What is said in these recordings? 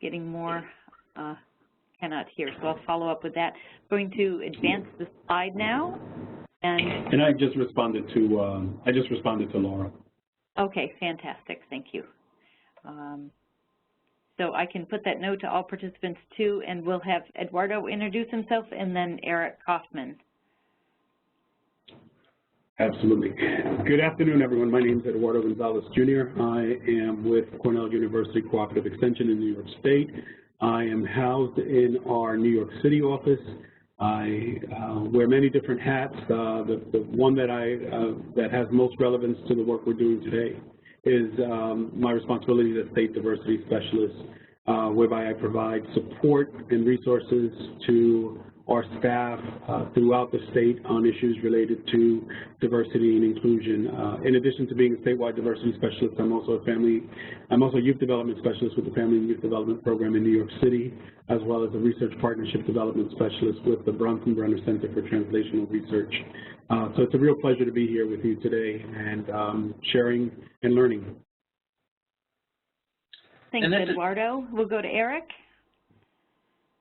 getting more, cannot hear, so I'll follow up with that. I'm going to advance the slide now. And I just responded to Laura. Okay, fantastic, thank you. So I can put that note to all participants too, and we'll have Eduardo introduce himself and then Eric Kaufman. Absolutely. Good afternoon, everyone. My name is Eduardo Gonzalez, Jr. I am with Cornell University Cooperative Extension in New York State. I am housed in our New York City office. I wear many different hats. The one that has most relevance to the work we're doing today is my responsibility as a state diversity specialist, whereby I provide support and resources to our staff throughout the state on issues related to diversity and inclusion. In addition to being a statewide diversity specialist, I'm also a youth development specialist with the Family and Youth Development Program in New York City, as well as a research partnership development specialist with the Bronfenbrenner Center for Translational Research. So it's a real pleasure to be here with you today and sharing and learning. Thanks, Eduardo. We'll go to Eric.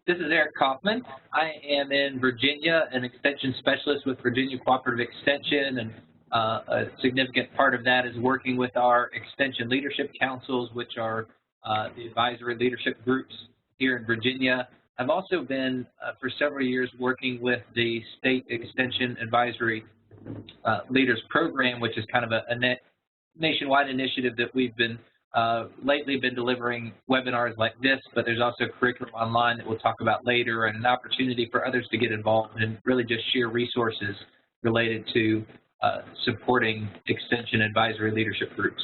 This is Eric Kaufman. I am in Virginia, an extension specialist with Virginia Cooperative Extension, and a significant part of that is working with our extension leadership councils, which are the advisory leadership groups here in Virginia. I've also been, for several years, working with the State Extension Advisory Leaders Program, which is kind of a nationwide initiative that we've been lately been delivering webinars like this, but there's also curriculum online that we'll talk about later, and an opportunity for others to get involved and really just share resources related to supporting extension advisory leadership groups.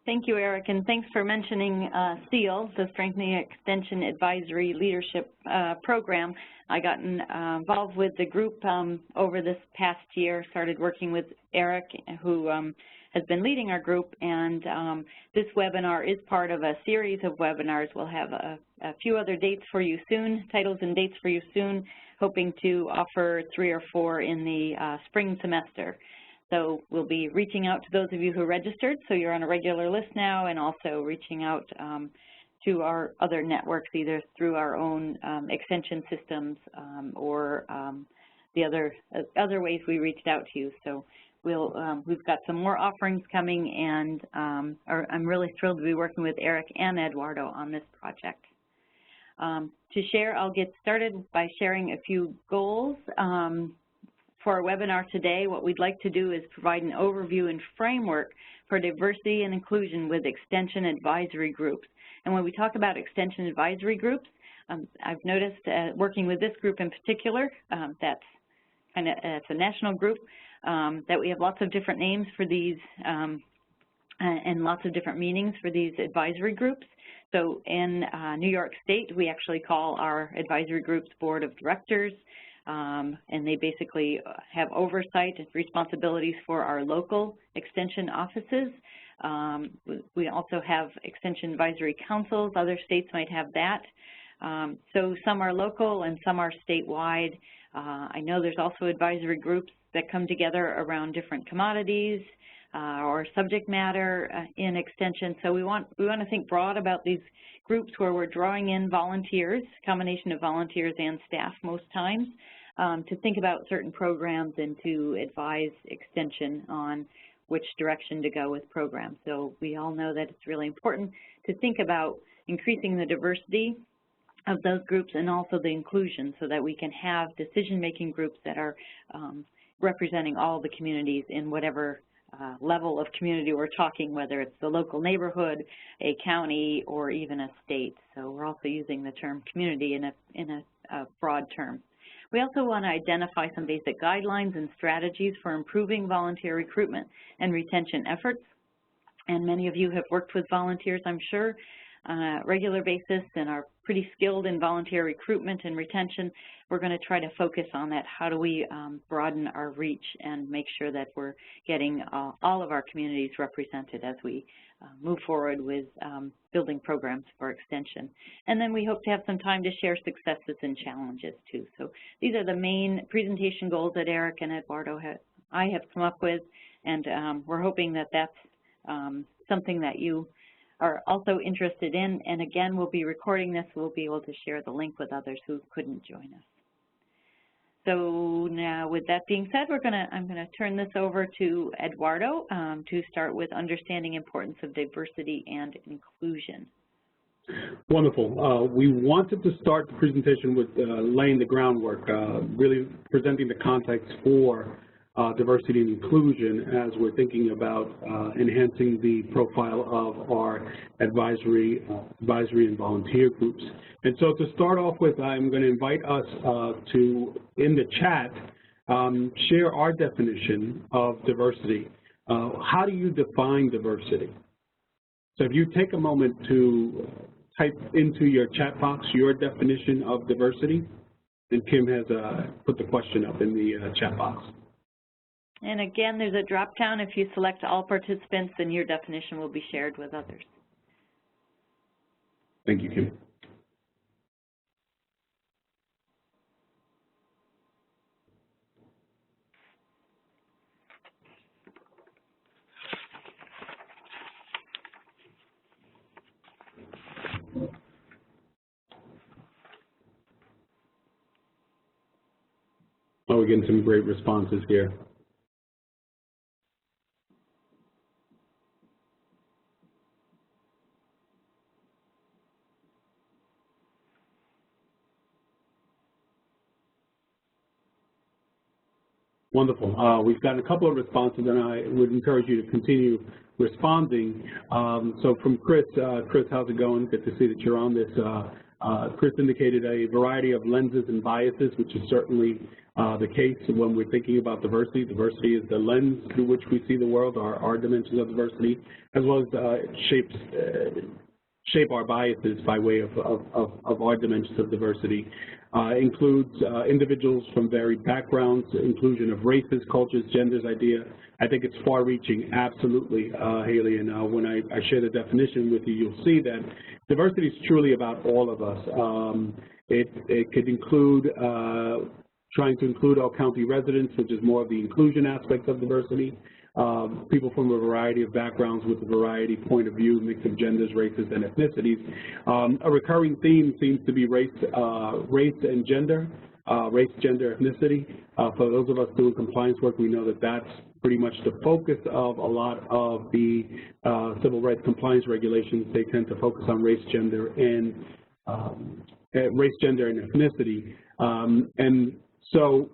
Thank you, Eric, and thanks for mentioning SEAL, the Strengthening Extension Advisory Leadership Program. I got involved with the group over this past year, started working with Eric, who has been leading our group, and this webinar is part of a series of webinars. We'll have a few other dates for you soon, titles and dates for you soon, hoping to offer 3 or 4 in the spring semester. So we'll be reaching out to those of you who registered, so you're on a regular list now, and also reaching out to our other networks, either through our own extension systems or the other ways we reached out to you. So we've got some more offerings coming, and I'm really thrilled to be working with Eric and Eduardo on this project. To share, I'll get started by sharing a few goals. For our webinar today, what we'd like to do is provide an overview and framework for diversity and inclusion with extension advisory groups. And when we talk about extension advisory groups, I've noticed working with this group in particular, it's a national group, that we have lots of different names for these and lots of different meanings for these advisory groups. So in New York State, we actually call our advisory groups Board of Directors, and they basically have oversight and responsibilities for our local extension offices. We also have extension advisory councils. Other states might have that. So some are local and some are statewide. I know there's also advisory groups that come together around different commodities or subject matter in extension. So we want to think broad about these groups where we're drawing in volunteers, combination of volunteers and staff most times, to think about certain programs and to advise extension on which direction to go with programs. So we all know that it's really important to think about increasing the diversity of those groups and also the inclusion, so that we can have decision-making groups that are representing all the communities in whatever level of community we're talking, whether it's the local neighborhood, a county, or even a state. So we're also using the term community in a broad term. We also want to identify some basic guidelines and strategies for improving volunteer recruitment and retention efforts. And many of you have worked with volunteers, I'm sure, on a regular basis and are pretty skilled in volunteer recruitment and retention. We're going to try to focus on that. How do we broaden our reach and make sure that we're getting all of our communities represented as we move forward with building programs for extension. And then we hope to have some time to share successes and challenges too. So these are the main presentation goals that Eric and Eduardo I have come up with, and we're hoping that that's something that you are also interested in. And again, we'll be recording this. We'll be able to share the link with others who couldn't join us. So now, with that being said, I'm going to turn this over to Eduardo to start with understanding importance of diversity and inclusion. Wonderful. We wanted to start the presentation with laying the groundwork, really presenting the context for diversity and inclusion as we're thinking about enhancing the profile of our advisory and volunteer groups. And so to start off with, I'm going to invite us to, in the chat, share our definition of diversity. How do you define diversity? So if you take a moment to type into your chat box your definition of diversity, and Kim has put the question up in the chat box. And again, there's a drop-down. If you select all participants, then your definition will be shared with others. Thank you, Kim. Oh, we're getting some great responses here. Wonderful. We've gotten a couple of responses, and I would encourage you to continue responding. So from Chris, how's it going? Good to see that you're on this. Chris indicated a variety of lenses and biases, which is certainly the case when we're thinking about diversity. Diversity is the lens through which we see the world, our dimensions of diversity, as well as shape our biases by way of our dimensions of diversity. Includes individuals from varied backgrounds, inclusion of races, cultures, genders, idea. I think it's far-reaching, absolutely, Haley, and when I share the definition with you, you'll see that diversity is truly about all of us. It could include trying to include all county residents, which is more of the inclusion aspect of diversity. People from a variety of backgrounds with a variety point of view, mix of genders, races, and ethnicities. A recurring theme seems to be race and gender, race, gender, ethnicity. For those of us doing compliance work, we know that that's pretty much the focus of a lot of the civil rights compliance regulations. They tend to focus on race, gender, and ethnicity. And so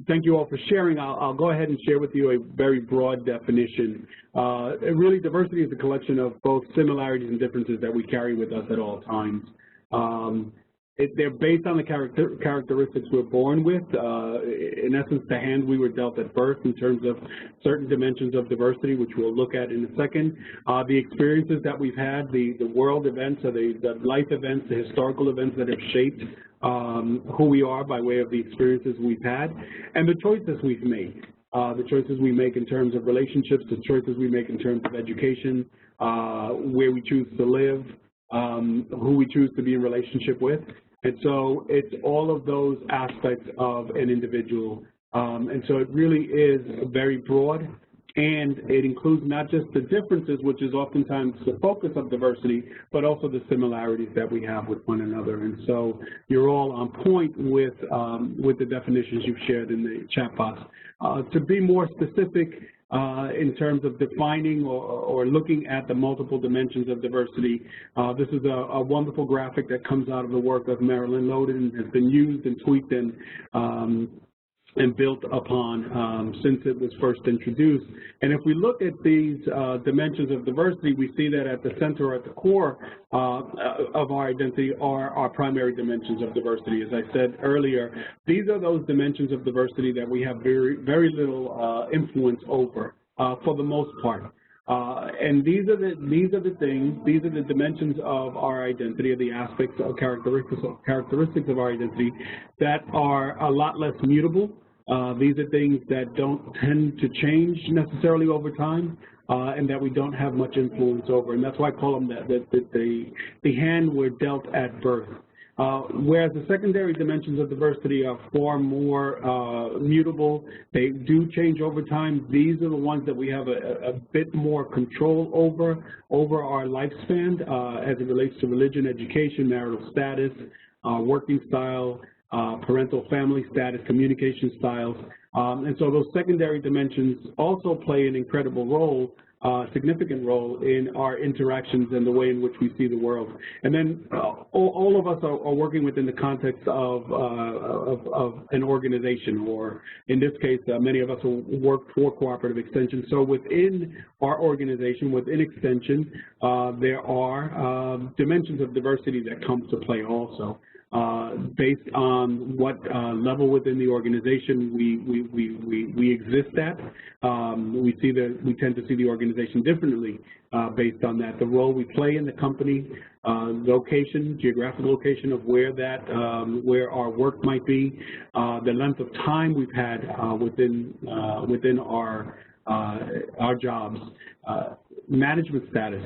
thank you all for sharing. I'll go ahead and share with you a very broad definition. Really, diversity is a collection of both similarities and differences that we carry with us at all times. They're based on the characteristics we're born with. In essence, the hand we were dealt at birth in terms of certain dimensions of diversity, which we'll look at in a second. The experiences that we've had, the world events, or the life events, the historical events that have shaped who we are by way of the experiences we've had, and the choices we've made. The choices we make in terms of relationships, the choices we make in terms of education, where we choose to live, who we choose to be in relationship with. And so it's all of those aspects of an individual. And so it really is very broad, and it includes not just the differences, which is oftentimes the focus of diversity, but also the similarities that we have with one another. And so you're all on point with the definitions you've shared in the chat box. To be more specific, in terms of defining or looking at the multiple dimensions of diversity. This is a wonderful graphic that comes out of the work of Marilyn Loden and has been used and tweaked and built upon since it was first introduced. And if we look at these dimensions of diversity, we see that at the center or at the core of our identity are our primary dimensions of diversity. As I said earlier, these are those dimensions of diversity that we have very, very little influence over for the most part. And these are the dimensions of our identity, or the aspects or characteristics of our identity that are a lot less mutable. These are things that don't tend to change necessarily over time, and that we don't have much influence over. And that's why I call them the hand we're dealt at birth. Whereas the secondary dimensions of diversity are far more mutable. They do change over time. These are the ones that we have a bit more control over our lifespan as it relates to religion, education, marital status, working style, parental family status, communication styles. And so those secondary dimensions also play an incredible role, significant role in our interactions and the way in which we see the world. And then all of us are working within the context of an organization, or in this case, many of us work for cooperative extension. So within our organization, within extension, there are dimensions of diversity that come to play also. Based on what level within the organization we exist at, we tend to see the organization differently based on that. The role we play in the company, location, geographic location of where where our work might be, the length of time we've had within our jobs. Management status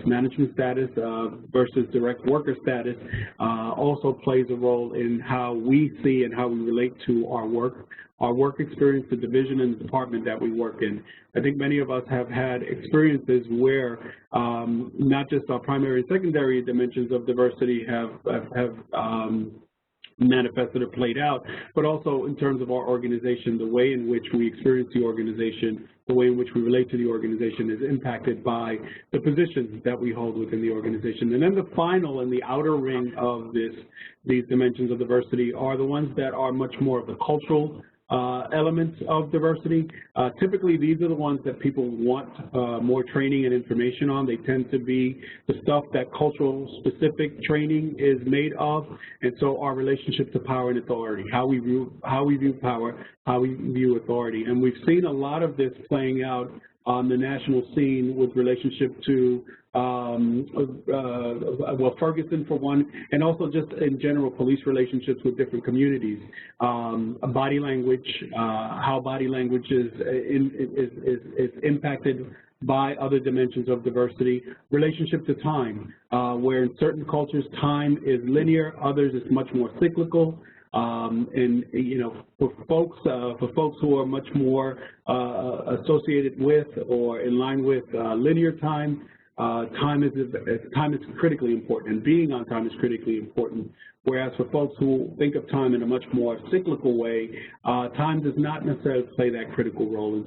versus direct worker status also plays a role in how we see and how we relate to our work experience, the division and the department that we work in. I think many of us have had experiences where not just our primary and secondary dimensions of diversity have manifested or played out, but also in terms of our organization, the way in which we experience the organization, the way in which we relate to the organization is impacted by the positions that we hold within the organization. And then the final and the outer ring of these dimensions of diversity are the ones that are much more of the cultural elements of diversity. Typically, these are the ones that people want more training and information on. They tend to be the stuff that cultural specific training is made of, and so our relationship to power and authority, how we view power, how we view authority. And we've seen a lot of this playing out on the national scene with relationship to, Ferguson for one, and also just in general police relationships with different communities. Body language, how body language is impacted by other dimensions of diversity. Relationship to time, where in certain cultures time is linear, others it's much more cyclical. And for folks who are much more associated with or in line with linear time, time is critically important, and being on time is critically important. Whereas for folks who think of time in a much more cyclical way, time does not necessarily play that critical role.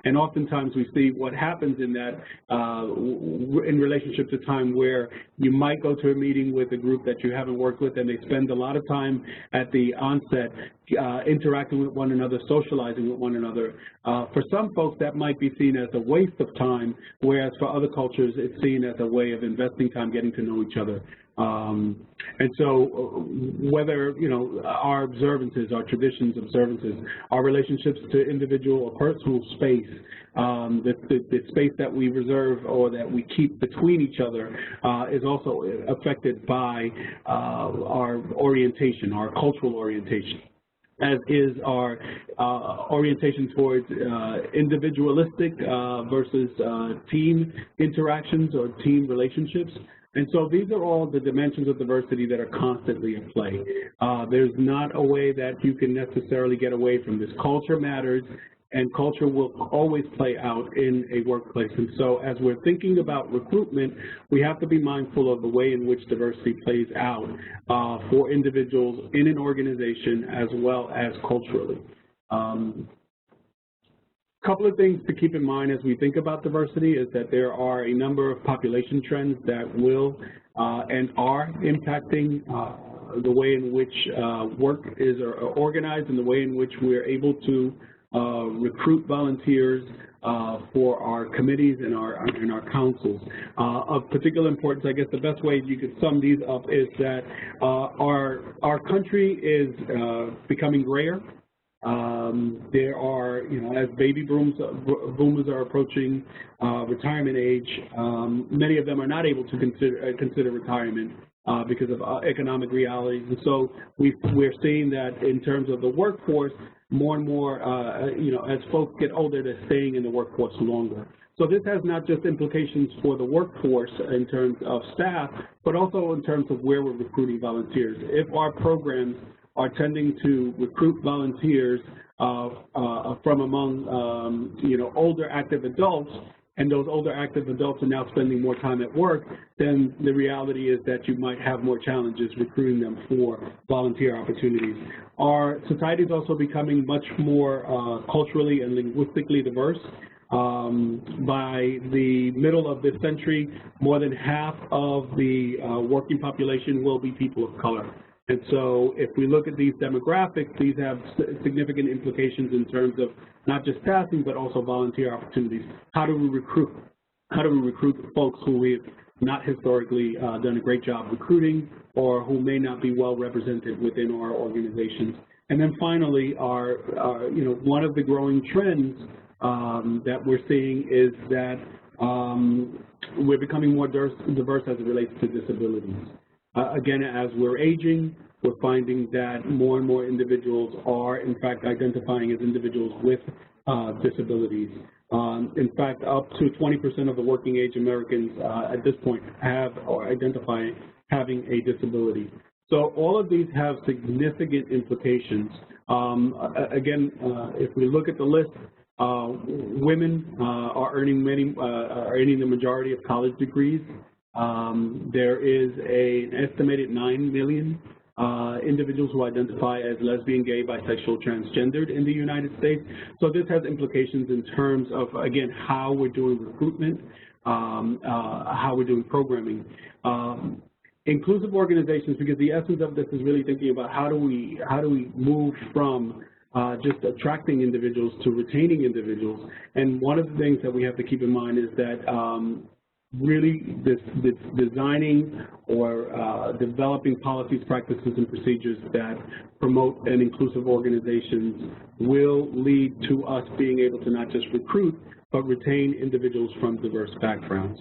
And oftentimes we see what happens in that, in relationship to time, where you might go to a meeting with a group that you haven't worked with, and they spend a lot of time at the onset interacting with one another, socializing with one another. For some folks, that might be seen as a waste of time, whereas for other cultures, it's seen as a way of investing time, getting to know each other. And so whether, our observances, our traditions, observances, our relationships to individual or personal space, the space that we reserve or that we keep between each other is also affected by our orientation, our cultural orientation, as is our orientation towards individualistic versus team interactions or team relationships. And so these are all the dimensions of diversity that are constantly at play. There's not a way that you can necessarily get away from this. Culture matters, and culture will always play out in a workplace. And so as we're thinking about recruitment, we have to be mindful of the way in which diversity plays out for individuals in an organization as well as culturally. Couple of things to keep in mind as we think about diversity is that there are a number of population trends that will and are impacting the way in which work is organized and the way in which we're able to recruit volunteers for our committees and our councils. Of particular importance, I guess the best way you could sum these up is that our country is becoming grayer. There are, as baby boomers are approaching retirement age, many of them are not able to consider retirement because of economic realities. And so we're seeing that in terms of the workforce, more and more, as folks get older, they're staying in the workforce longer. So this has not just implications for the workforce in terms of staff, but also in terms of where we're recruiting volunteers. If our programs are tending to recruit volunteers from among, older active adults, and those older active adults are now spending more time at work, then the reality is that you might have more challenges recruiting them for volunteer opportunities. Our society is also becoming much more culturally and linguistically diverse. By the middle of this century, more than half of the working population will be people of color. And so if we look at these demographics, these have significant implications in terms of not just staffing, but also volunteer opportunities. How do we recruit? How do we recruit folks who we've not historically done a great job recruiting, or who may not be well represented within our organizations? And then finally, one of the growing trends that we're seeing is that we're becoming more diverse as it relates to disabilities. Again, as we're aging, we're finding that more and more individuals are, in fact, identifying as individuals with disabilities. In fact, up to 20% of the working age Americans at this point have or identify having a disability. So all of these have significant implications. Again, if we look at the list, women are earning the majority of college degrees. There is an estimated 9 million individuals who identify as lesbian, gay, bisexual, transgendered in the United States. So this has implications in terms of, again, how we're doing recruitment, how we're doing programming. Inclusive organizations, because the essence of this is really thinking about how do we move from just attracting individuals to retaining individuals. And one of the things that we have to keep in mind is that really this designing or developing policies, practices, and procedures that promote an inclusive organizations will lead to us being able to not just recruit, but retain individuals from diverse backgrounds.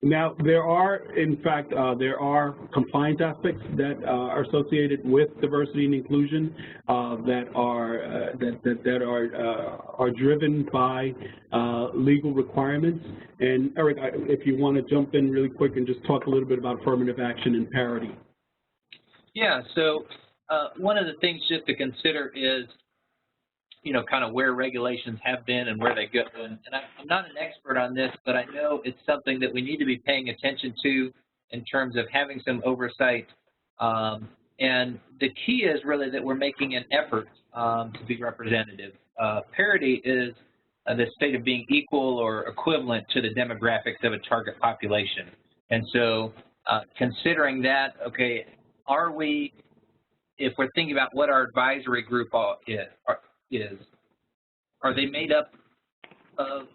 Now, there are, in fact, there are compliance aspects that are associated with diversity and inclusion that are driven by legal requirements. And Eric, if you want to jump in really quick and just talk a little bit about affirmative action and parity. Yeah. So one of the things just to consider is, kind of where regulations have been and where they go. And I'm not an expert on this, but I know it's something that we need to be paying attention to in terms of having some oversight. And the key is really that we're making an effort to be representative. Parity is the state of being equal or equivalent to the demographics of a target population. And so considering that, okay, if we're thinking about what our advisory group is, are they made up of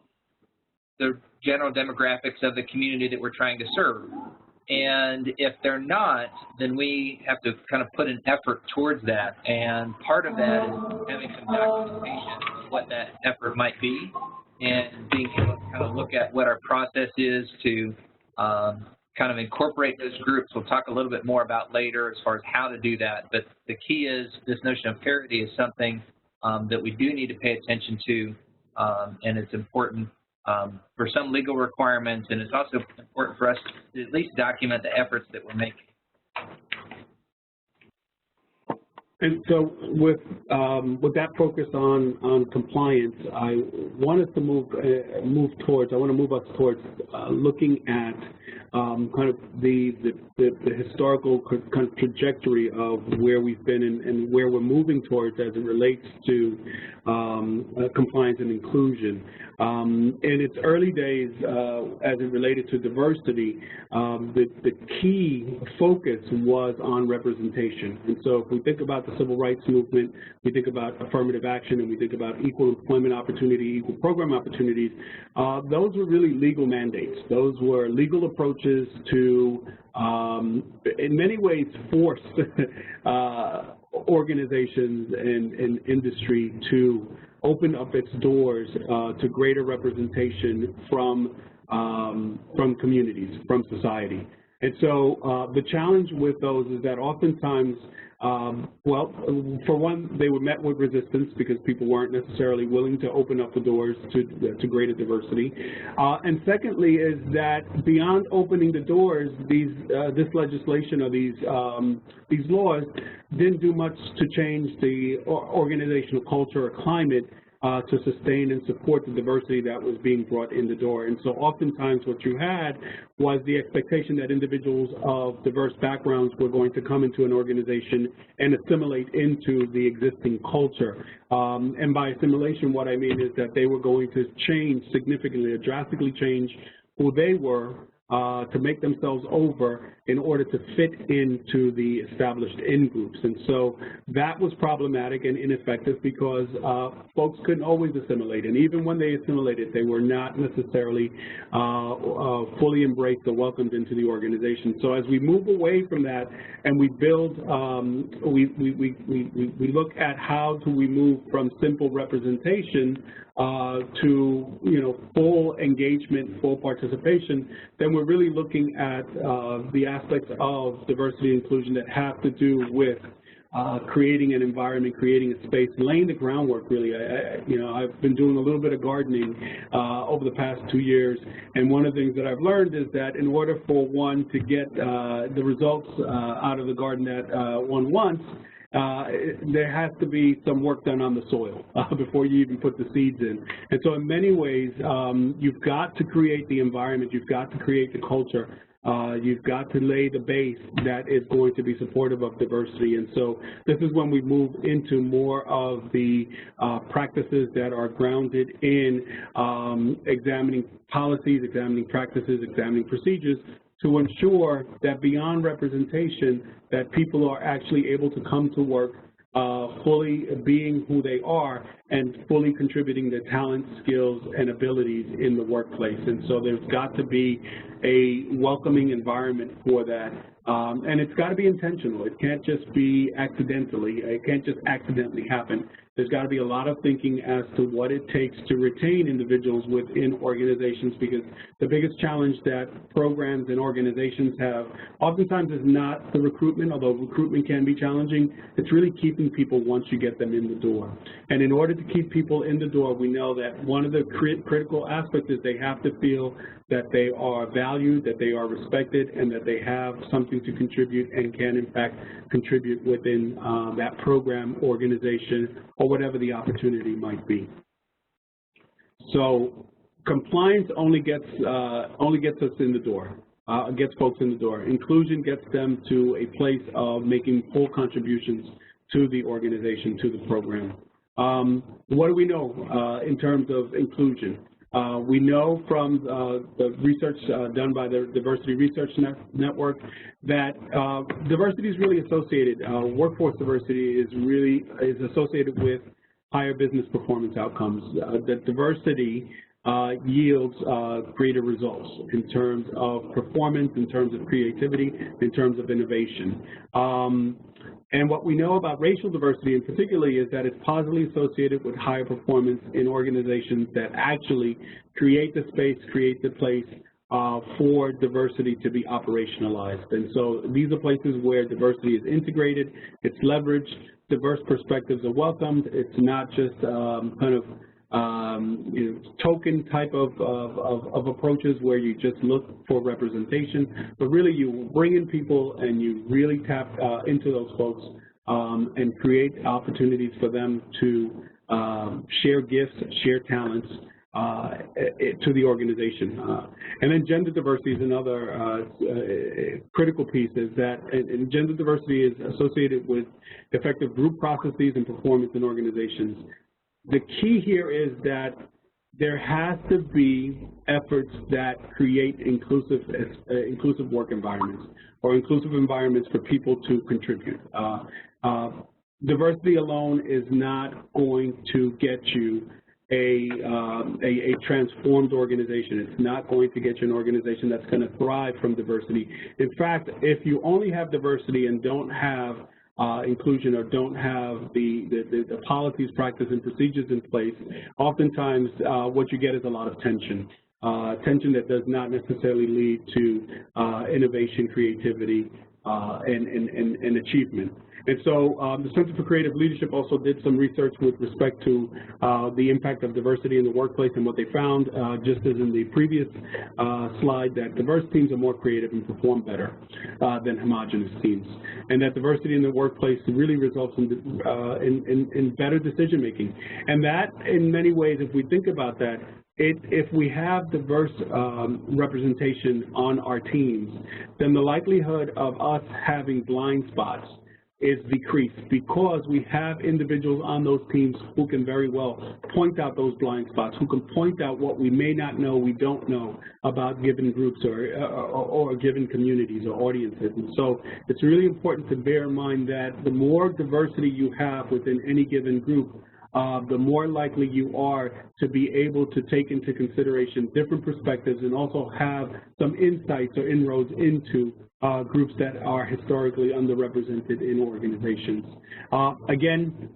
the general demographics of the community that we're trying to serve? And if they're not, then we have to kind of put an effort towards that. And part of that is having some documentation of what that effort might be and being able to kind of look at what our process is to kind of incorporate those groups. We'll talk a little bit more about later as far as how to do that. But the key is this notion of parity is something that we do need to pay attention to, and it's important for some legal requirements, and it's also important for us to at least document the efforts that we're making. And so with that focus on compliance, I want us to move us towards looking at kind of the historical kind of trajectory of where we've been and where we're moving towards as it relates to compliance and inclusion. In its early days, as it related to diversity, the key focus was on representation. And so if we think about the civil rights movement, we think about affirmative action, and we think about equal employment opportunity, equal program opportunities, those were really legal mandates. Those were legal approaches to, in many ways, force organizations and industry to open up its doors to greater representation from communities, from society. And so the challenge with those is that oftentimes, well, for one, they were met with resistance because people weren't necessarily willing to open up the doors to greater diversity. And secondly is that beyond opening the doors, this legislation or these laws didn't do much to change the organizational culture or climate to sustain and support the diversity that was being brought in the door. And so oftentimes what you had was the expectation that individuals of diverse backgrounds were going to come into an organization and assimilate into the existing culture. And by assimilation, what I mean is that they were going to change significantly or drastically change who they were to make themselves over in order to fit into the established in-groups. And so that was problematic and ineffective because folks couldn't always assimilate. And even when they assimilated, they were not necessarily fully embraced or welcomed into the organization. So as we move away from that and we build, we look at how do we move from simple representation to, full engagement, full participation, then we're really looking at the aspects of diversity and inclusion that have to do with creating an environment, creating a space, laying the groundwork, really. I've been doing a little bit of gardening over the past 2 years, and one of the things that I've learned is that in order for one to get the results out of the garden that one wants, there has to be some work done on the soil before you even put the seeds in. And so in many ways, you've got to create the environment, you've got to create the culture, you've got to lay the base that is going to be supportive of diversity. And so this is when we move into more of the practices that are grounded in examining policies, examining practices, examining procedures, to ensure that beyond representation, that people are actually able to come to work fully being who they are and fully contributing their talents, skills, and abilities in the workplace. And so there's got to be a welcoming environment for that. And it's got to be intentional. It can't just be accidentally. It can't just accidentally happen. There's got to be a lot of thinking as to what it takes to retain individuals within organizations, because the biggest challenge that programs and organizations have oftentimes is not the recruitment, although recruitment can be challenging. It's really keeping people once you get them in the door. And in order to keep people in the door, we know that one of the critical aspects is they have to feel that they are valued, that they are respected, and that they have something to contribute and can, in fact, contribute within that program, organization, or whatever the opportunity might be. So compliance only gets us in the door, gets folks in the door. Inclusion gets them to a place of making full contributions to the organization, to the program. What do we know in terms of inclusion? We know from the research done by the Diversity Research Network that diversity is really associated, workforce diversity is associated with higher business performance outcomes. That diversity yields greater results in terms of performance, in terms of creativity, in terms of innovation. And what we know about racial diversity in particular is that it's positively associated with higher performance in organizations that actually create the space, create the place for diversity to be operationalized. And so these are places where diversity is integrated, it's leveraged, diverse perspectives are welcomed. It's not just token type of approaches where you just look for representation, but really you bring in people and you really tap into those folks and create opportunities for them to share gifts, share talents to the organization. And then gender diversity is another critical piece, is that and gender diversity is associated with effective group processes and performance in organizations. The key here is that there has to be efforts that create inclusive work environments, or inclusive environments for people to contribute. Diversity alone is not going to get you a transformed organization. It's not going to get you an organization that's going to thrive from diversity. In fact, if you only have diversity and don't have inclusion, or don't have the policies, practices, and procedures in place, oftentimes what you get is a lot of tension. tension that does not necessarily lead to innovation, creativity, and achievement. And so the Center for Creative Leadership also did some research with respect to the impact of diversity in the workplace, and what they found, just as in the previous slide, that diverse teams are more creative and perform better than homogeneous teams, and that diversity in the workplace really results in better decision making. And that, in many ways, if we think about that, if we have diverse representation on our teams, then the likelihood of us having blind spots is decreased, because we have individuals on those teams who can very well point out those blind spots, who can point out what we may not know, we don't know about given groups or given communities or audiences. And so it's really important to bear in mind that the more diversity you have within any given group, the more likely you are to be able to take into consideration different perspectives and also have some insights or inroads into groups that are historically underrepresented in organizations. Again,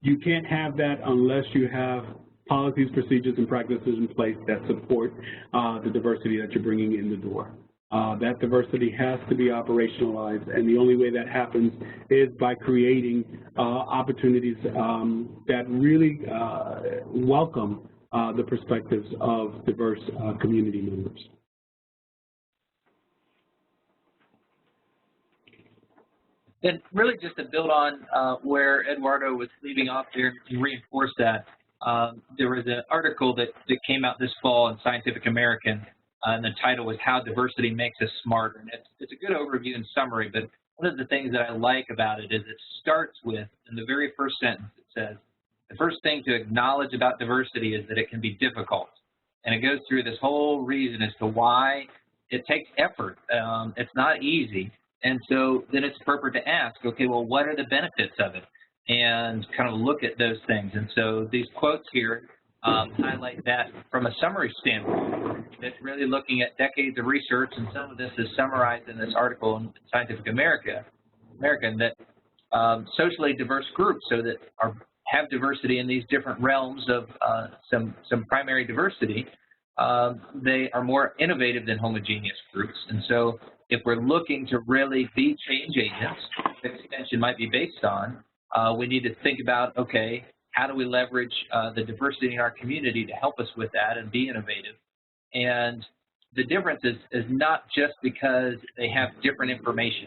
you can't have that unless you have policies, procedures, and practices in place that support the diversity that you're bringing in the door. That diversity has to be operationalized, and the only way that happens is by creating opportunities that really welcome the perspectives of diverse community members. And really just to build on where Eduardo was leaving off there and reinforce that, there was an article that came out this fall in Scientific American, and the title was How Diversity Makes Us Smarter. And it's a good overview and summary, but one of the things that I like about it is it starts with, in the very first sentence, it says, the first thing to acknowledge about diversity is that it can be difficult. And it goes through this whole reason as to why it takes effort. It's not easy. And so then it's appropriate to ask, okay, well, what are the benefits of it? And kind of look at those things. And so these quotes here highlight that from a summary standpoint. It's really looking at decades of research, and some of this is summarized in this article in Scientific American, that socially diverse groups, so that have diversity in these different realms of some primary diversity, they are more innovative than homogeneous groups. And so if we're looking to really be change agents, the extension might be based on, we need to think about, okay, how do we leverage the diversity in our community to help us with that and be innovative? And the difference is not just because they have different information.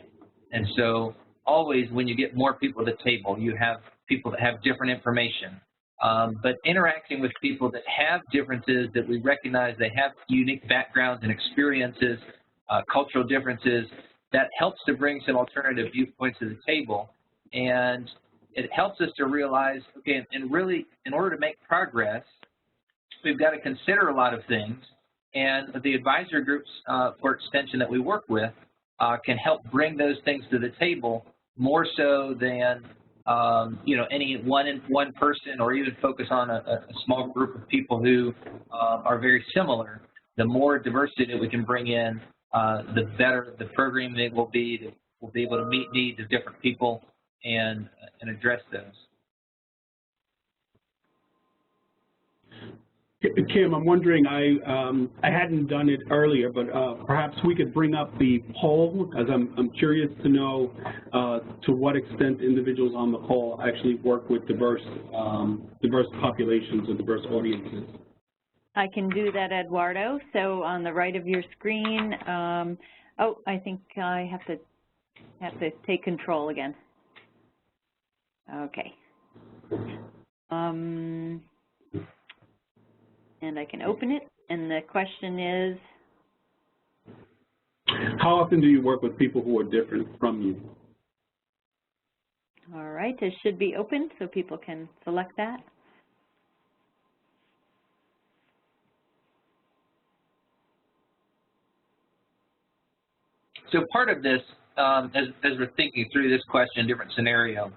And so always when you get more people at the table, you have people that have different information. But interacting with people that have differences, that we recognize they have unique backgrounds and experiences, cultural differences, that helps to bring some alternative viewpoints to the table. And it helps us to realize, okay, and really, in order to make progress, we've got to consider a lot of things. And the advisory groups for extension that we work with can help bring those things to the table more so than any one person, or even focus on a small group of people who are very similar. The more diversity that we can bring in, the better the programming will be. We'll be able to meet needs of different people and address those. Kim, I'm wondering, I hadn't done it earlier, but perhaps we could bring up the poll, as I'm curious to know to what extent individuals on the call actually work with diverse populations or diverse audiences. I can do that, Eduardo. So on the right of your screen, I think I have to take control again. Okay. And I can open it, and the question is? How often do you work with people who are different from you? All right, it should be open so people can select that. So part of this, as we're thinking through this question, different scenario,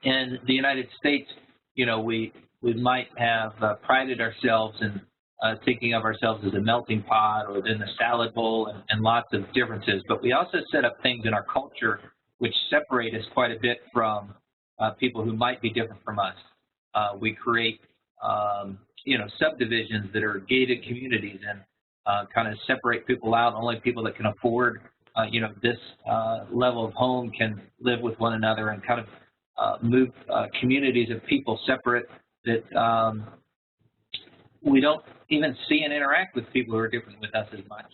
in the United States, we might have prided ourselves in thinking of ourselves as a melting pot or in the salad bowl and lots of differences. But we also set up things in our culture which separate us quite a bit from people who might be different from us. We create, subdivisions that are gated communities and kind of separate people out. Only people that can afford, this level of home can live with one another, and kind of move communities of people separate that we don't even see and interact with people who are different with us as much.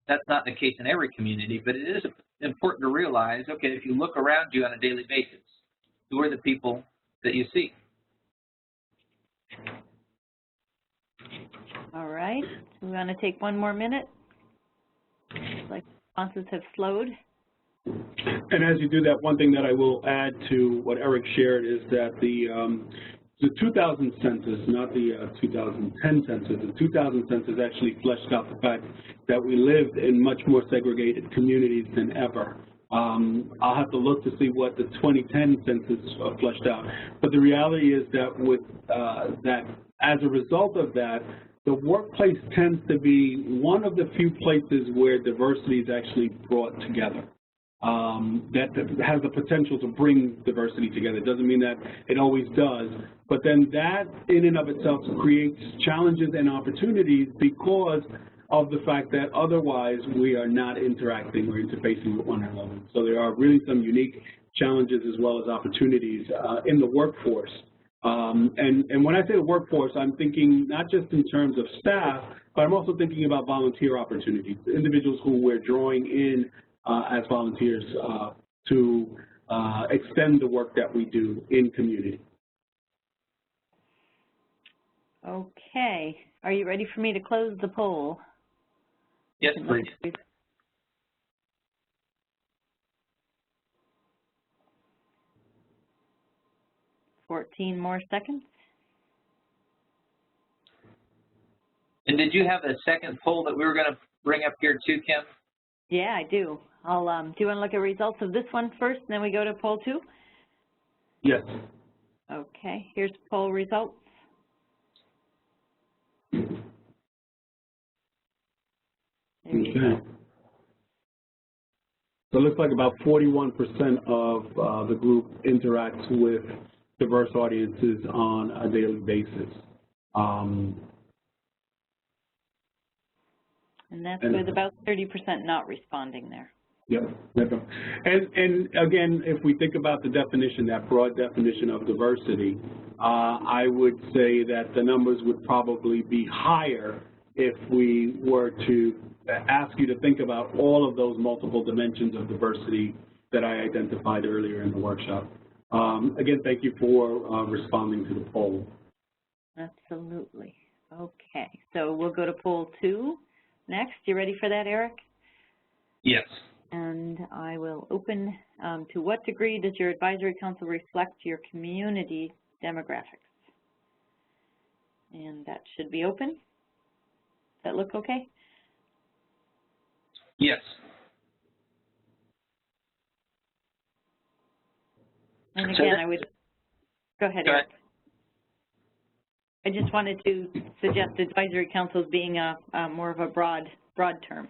That's not the case in every community, but it is important to realize, okay, if you look around you on a daily basis, who are the people that you see? All right, we want to take one more minute. Looks like responses have slowed. And as you do that, one thing that I will add to what Eric shared is that the 2000 census, not the 2010 census, the 2000 census actually fleshed out the fact that we lived in much more segregated communities than ever. I'll have to look to see what the 2010 census fleshed out. But the reality is that with that, as a result of that, the workplace tends to be one of the few places where diversity is actually brought together. That has the potential to bring diversity together. It doesn't mean that it always does, but then that in and of itself creates challenges and opportunities because of the fact that otherwise we are not interacting or interfacing with one another. So there are really some unique challenges as well as opportunities in the workforce. And when I say the workforce, I'm thinking not just in terms of staff, but I'm also thinking about volunteer opportunities, individuals who we're drawing in as volunteers to extend the work that we do in community. Okay, are you ready for me to close the poll? Yes, please. 14 more seconds. And did you have a second poll that we were going to bring up here too, Kim? Yeah, I do. I'll, do you want to look at results of this one first, and then we go to poll 2? Yes. Okay, here's poll results. Okay. So it looks like about 41% of the group interacts with diverse audiences on a daily basis. And that's with about 30% not responding there. Yep. And again, if we think about the definition, that broad definition of diversity, I would say that the numbers would probably be higher if we were to ask you to think about all of those multiple dimensions of diversity that I identified earlier in the workshop. Again, thank you for responding to the poll. Absolutely. Okay, so we'll go to poll 2 next. You ready for that, Eric? Yes. And I will open to what degree does your advisory council reflect your community demographics? And that should be open. Does that look okay? Yes. And again, I would, go ahead, Eric. I just wanted to suggest advisory councils being a more of a broad term.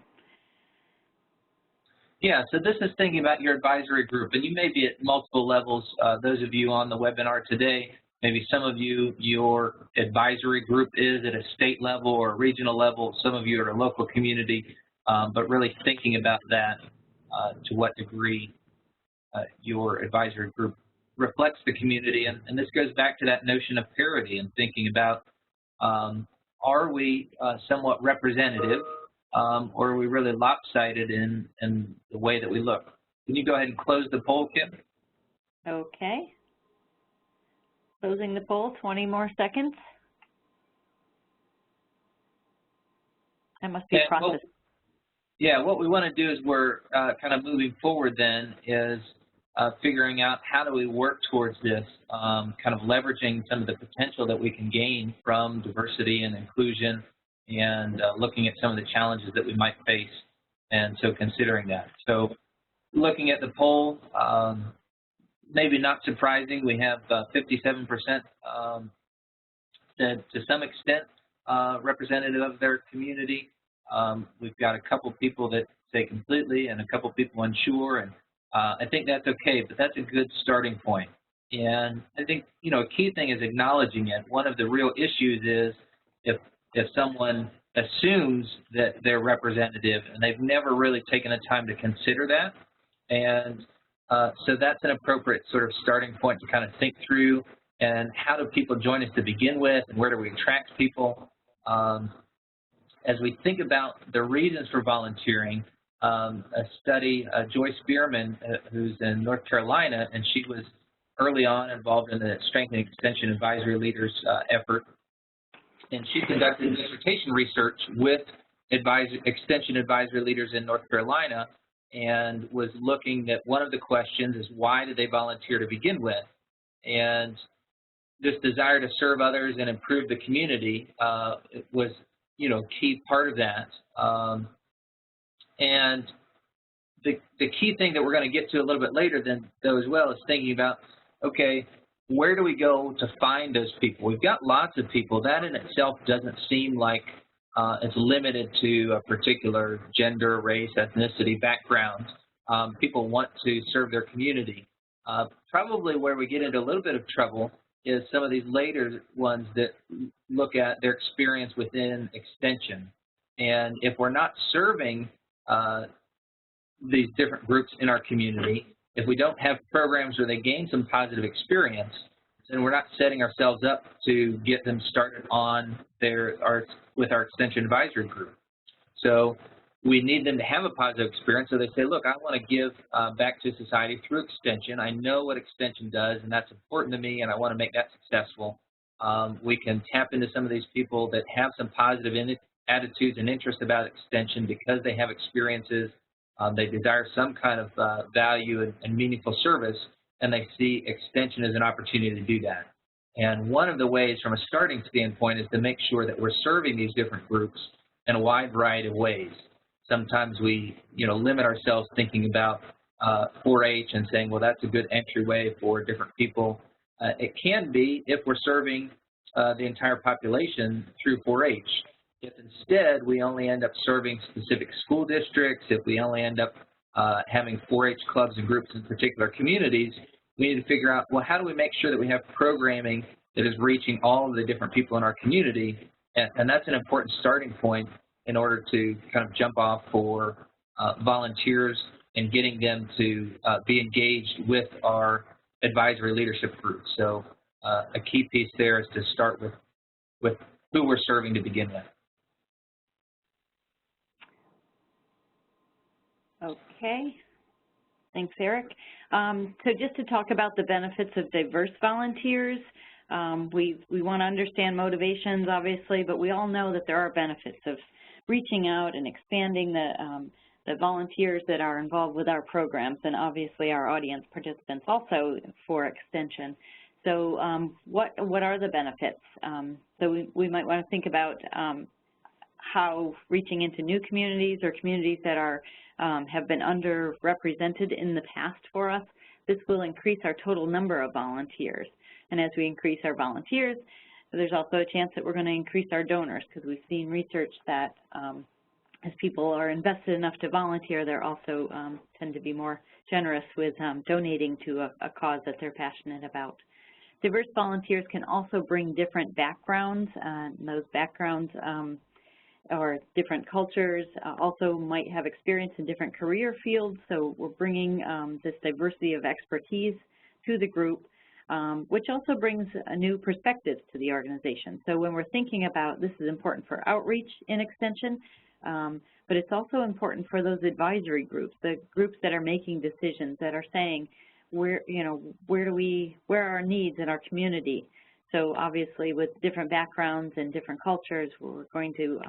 Yeah, so this is thinking about your advisory group, and you may be at multiple levels. Those of you on the webinar today, maybe some of you, your advisory group is at a state level or a regional level. Some of you are a local community, but really thinking about that, to what degree your advisory group reflects the community. And this goes back to that notion of parity and thinking about, are we somewhat representative, or are we really lopsided in the way that we look? Can you go ahead and close the poll, Kim? Okay. Closing the poll, 20 more seconds. That must be a process. What we want to do is we're kind of moving forward then is figuring out how do we work towards this, kind of leveraging some of the potential that we can gain from diversity and inclusion, and looking at some of the challenges that we might face, and so considering that. So looking at the poll, maybe not surprising, we have 57% to some extent representative of their community. We've got a couple people that say completely and a couple people unsure, and I think that's okay, but that's a good starting point. And I think, a key thing is acknowledging it. One of the real issues is if someone assumes that they're representative and they've never really taken the time to consider that. And so that's an appropriate sort of starting point to kind of think through, and how do people join us to begin with, and where do we attract people? As we think about the reasons for volunteering, a study, Joyce Bierman, who's in North Carolina, and she was early on involved in the Strengthening Extension Advisory Leaders effort, and she conducted dissertation research with extension advisory leaders in North Carolina, and was looking at one of the questions is, why did they volunteer to begin with? And this desire to serve others and improve the community was, key part of that. And the key thing that we're going to get to a little bit later though as well is thinking about, okay, where do we go to find those people? We've got lots of people. That in itself doesn't seem like it's limited to a particular gender, race, ethnicity, background. People want to serve their community. Probably where we get into a little bit of trouble is some of these later ones that look at their experience within Extension. And if we're not serving these different groups in our community, if we don't have programs where they gain some positive experience, then we're not setting ourselves up to get them started on with our Extension Advisory Group. So we need them to have a positive experience, so they say, look, I want to give back to society through Extension. I know what Extension does, and that's important to me, and I want to make that successful. We can tap into some of these people that have some positive attitudes and interest about Extension because they have experiences. They desire some kind of value and meaningful service, and they see Extension as an opportunity to do that. And one of the ways from a starting standpoint is to make sure that we're serving these different groups in a wide variety of ways. Sometimes we, limit ourselves thinking about 4-H and saying, well, that's a good entryway for different people. It can be if we're serving the entire population through 4-H. If instead we only end up serving specific school districts, if we only end up having 4-H clubs and groups in particular communities, we need to figure out, well, how do we make sure that we have programming that is reaching all of the different people in our community? And that's an important starting point in order to kind of jump off for volunteers and getting them to be engaged with our advisory leadership group. So a key piece there is to start with who we're serving to begin with. Okay. Thanks, Eric. So just to talk about the benefits of diverse volunteers, we want to understand motivations, obviously, but we all know that there are benefits of reaching out and expanding the volunteers that are involved with our programs, and obviously our audience participants also for Extension. So what are the benefits? So we might want to think about how reaching into new communities or communities that have been underrepresented in the past for us, this will increase our total number of volunteers. And as we increase our volunteers, there's also a chance that we're going to increase our donors, because we've seen research that as people are invested enough to volunteer, they're also tend to be more generous with donating to a cause that they're passionate about. Diverse volunteers can also bring different backgrounds, and those backgrounds or different cultures also might have experience in different career fields, so we're bringing this diversity of expertise to the group, which also brings new perspectives to the organization. So when we're thinking about, this is important for outreach in Extension, but it's also important for those advisory groups, the groups that are making decisions, that are saying, where are our needs in our community? So obviously with different backgrounds and different cultures, we're going to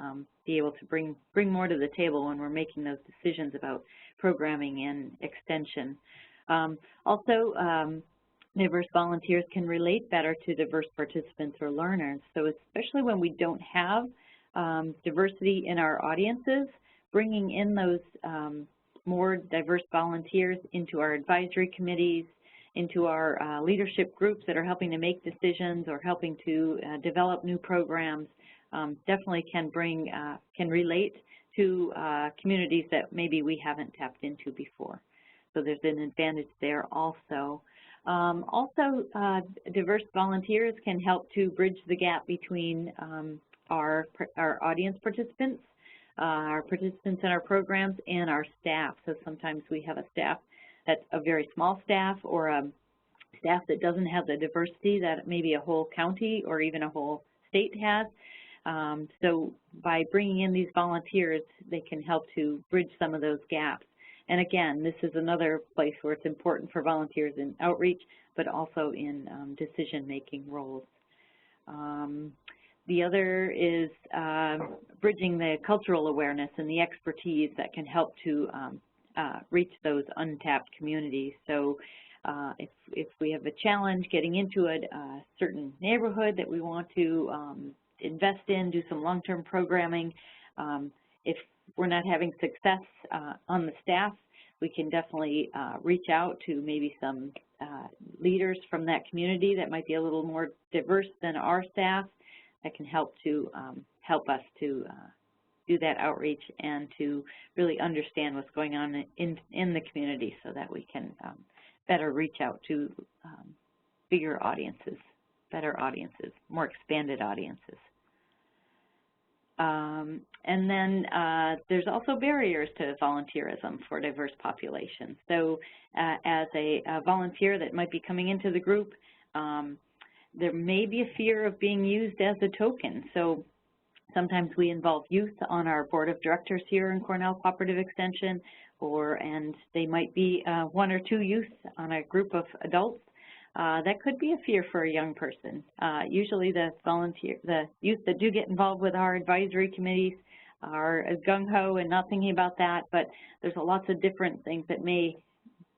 be able to bring more to the table when we're making those decisions about programming and Extension. Also, diverse volunteers can relate better to diverse participants or learners. So especially when we don't have diversity in our audiences, bringing in those more diverse volunteers into our advisory committees, into our leadership groups that are helping to make decisions or helping to develop new programs, definitely can relate to communities that maybe we haven't tapped into before. So there's an advantage there also. Diverse volunteers can help to bridge the gap between our audience participants, our participants in our programs, and our staff. So sometimes we have a staff that's a very small staff, or a staff that doesn't have the diversity that maybe a whole county or even a whole state has. So by bringing in these volunteers, they can help to bridge some of those gaps. And again, this is another place where it's important for volunteers in outreach, but also in decision-making roles. The other is bridging the cultural awareness and the expertise that can help to reach those untapped communities. So if we have a challenge getting into a certain neighborhood that we want to invest in, do some long-term programming, if we're not having success on the staff, we can definitely reach out to maybe some leaders from that community that might be a little more diverse than our staff, that can help to help us to do that outreach and to really understand what's going on in the community, so that we can better reach out to bigger audiences, better audiences, more expanded audiences. And then there's also barriers to volunteerism for diverse populations. So as a volunteer that might be coming into the group, there may be a fear of being used as a token. So sometimes we involve youth on our board of directors here in Cornell Cooperative Extension, and they might be 1 or 2 youth on a group of adults. That could be a fear for a young person. Usually the youth that do get involved with our advisory committees are gung-ho and not thinking about that, but there's lots of different things that may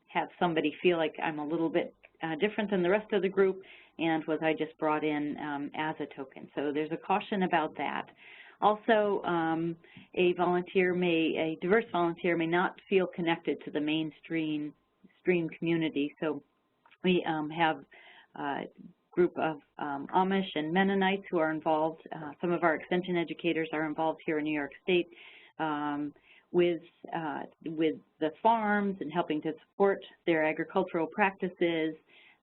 have somebody feel like I'm a little bit different than the rest of the group, and was I just brought in as a token. So there's a caution about that. Also, a diverse volunteer may not feel connected to the mainstream community. So we have a group of Amish and Mennonites who are involved. Some of our extension educators are involved here in New York State with the farms and helping to support their agricultural practices.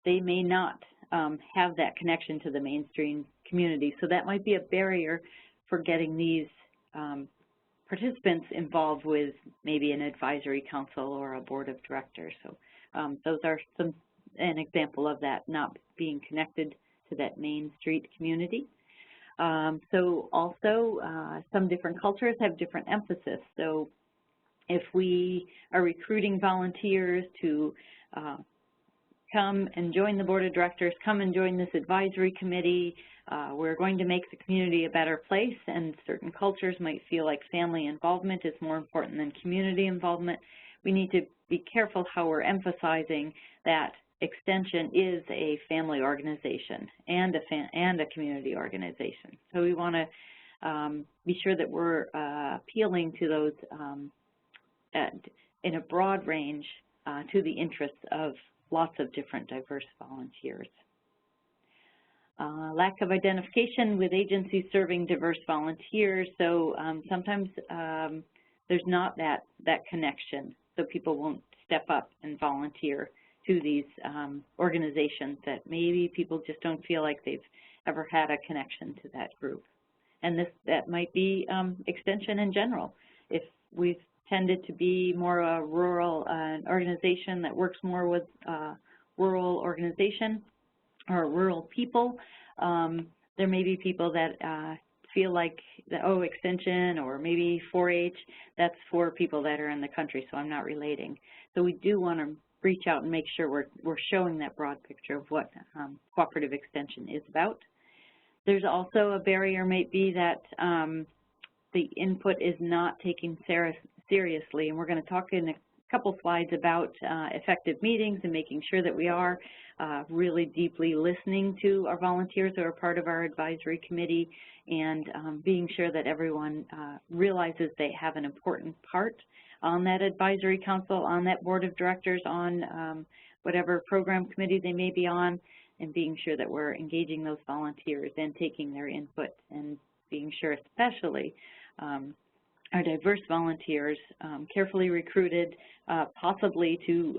They may not have that connection to the mainstream community. So that might be a barrier for getting these participants involved with maybe an advisory council or a board of directors. So those are an example of that, not being connected to that Main Street community. So also some different cultures have different emphasis. So if we are recruiting volunteers to come and join the board of directors, come and join this advisory committee, we're going to make the community a better place, and certain cultures might feel like family involvement is more important than community involvement. We need to be careful how we're emphasizing that Extension is a family organization and a community organization. So we want to be sure that we're appealing to those in a broad range to the interests of lots of different diverse volunteers. Lack of identification with agencies serving diverse volunteers. So sometimes there's not that connection, so people won't step up and volunteer to these organizations that maybe people just don't feel like they've ever had a connection to that group. And that might be Extension in general. If we've tended to be more a rural organization that works more with rural organization or rural people, there may be people that feel like, Extension or maybe 4-H, that's for people that are in the country, so I'm not relating. So we do want to reach out and make sure we're showing that broad picture of what cooperative extension is about. There's also a barrier might be that the input is not taken seriously, and we're going to talk in a couple slides about effective meetings and making sure that we are really deeply listening to our volunteers who are part of our advisory committee, and being sure that everyone realizes they have an important part on that advisory council, on that board of directors, on whatever program committee they may be on, and being sure that we're engaging those volunteers and taking their input, and being sure especially our diverse volunteers, carefully recruited, possibly to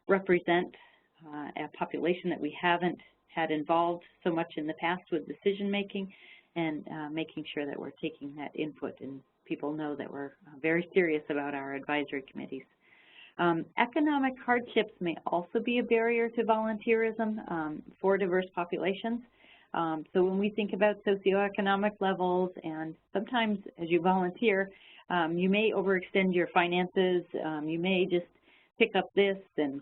represent a population that we haven't had involved so much in the past with decision making, and making sure that we're taking that input and people know that we're very serious about our advisory committees. Economic hardships may also be a barrier to volunteerism for diverse populations. So when we think about socioeconomic levels, and sometimes as you volunteer, you may overextend your finances, you may just pick up this, and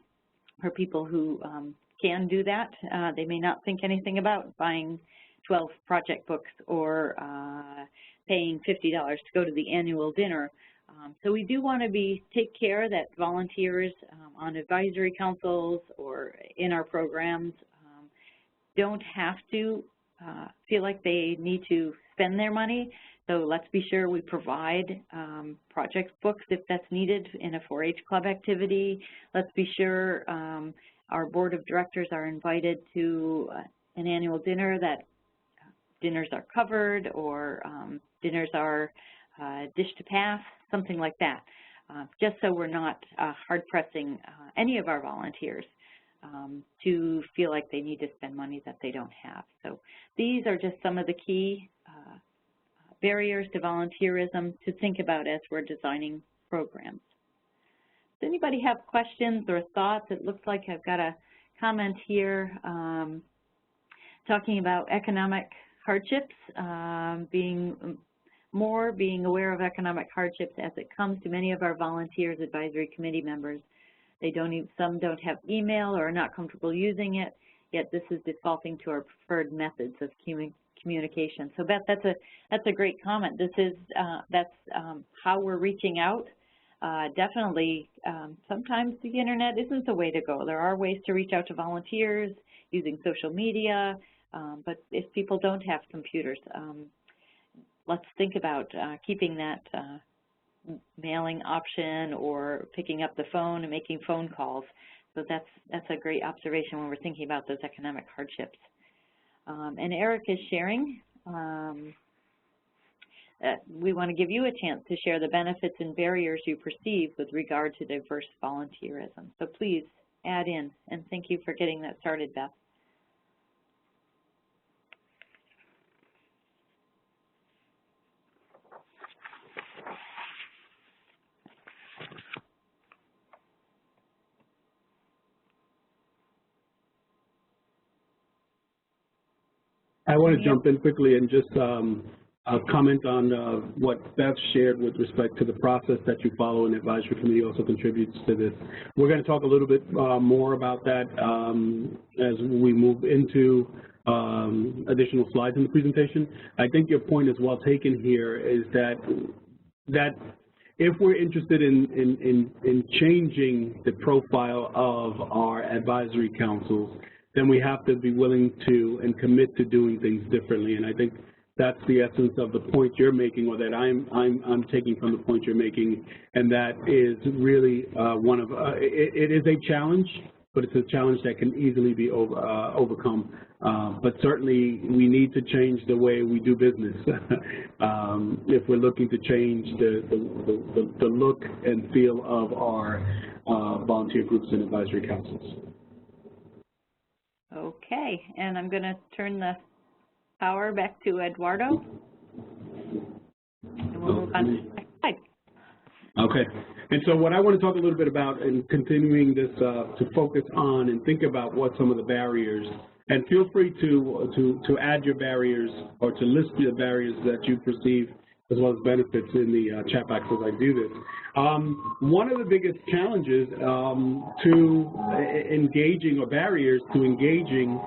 for people who can do that, they may not think anything about buying 12 project books or paying $50 to go to the annual dinner. So we do want to take care that volunteers on advisory councils or in our programs don't have to feel like they need to spend their money. So let's be sure we provide project books if that's needed in a 4-H club activity. Let's be sure our board of directors are invited to an annual dinner, that dinners are covered, or dinners are dish to pass, something like that, just so we're not hard-pressing any of our volunteers to feel like they need to spend money that they don't have. So these are just some of the key barriers to volunteerism to think about as we're designing programs. Does anybody have questions or thoughts? It looks like I've got a comment here talking about economic hardships, being aware of economic hardships as it comes to many of our volunteers, advisory committee members. Some don't have email or are not comfortable using it, yet this is defaulting to our preferred methods of communication. So Beth, that's a great comment. That's how we're reaching out. Definitely, sometimes the internet isn't the way to go. There are ways to reach out to volunteers using social media, but if people don't have computers, let's think about keeping that mailing option or picking up the phone and making phone calls. So that's a great observation when we're thinking about those economic hardships. And Eric is sharing. We want to give you a chance to share the benefits and barriers you perceive with regard to diverse volunteerism. So please add in, and thank you for getting that started, Beth. I want to jump in quickly and just comment on what Beth shared with respect to the process that you follow, and the advisory committee also contributes to this. We're going to talk a little bit more about that as we move into additional slides in the presentation. I think your point is well taken here, is that if we're interested in changing the profile of our advisory councils, then we have to be willing to and commit to doing things differently. And I think that's the essence of the point you're making, or that I'm taking from the point you're making, and that is really it is a challenge, but it's a challenge that can easily be overcome. But certainly we need to change the way we do business if we're looking to change the look and feel of our volunteer groups and advisory councils. Okay, and I'm going to turn the power back to Eduardo, and we'll move on to the next slide. Okay, and so what I want to talk a little bit about, and continuing this to focus on and think about what some of the barriers, and feel free to add your barriers or to list the barriers that you perceive as well as benefits in the chat box as I do this. One of the biggest challenges to engaging, or barriers to engaging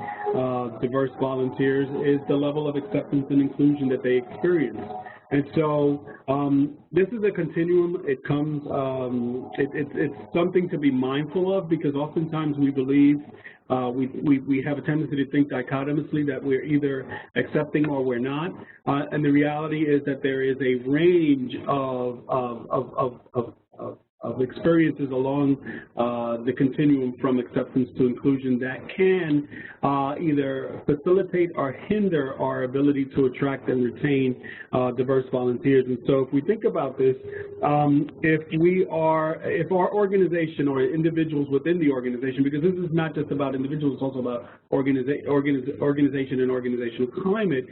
diverse volunteers, is the level of acceptance and inclusion that they experience. And so this is a continuum. It comes, it's something to be mindful of, because oftentimes we believe, we have a tendency to think dichotomously that we're either accepting or we're not. And the reality is that there is a range of experiences along the continuum from acceptance to inclusion that can either facilitate or hinder our ability to attract and retain diverse volunteers. And so if we think about this, if our organization or individuals within the organization, because this is not just about individuals, it's also about organization and organizational climate,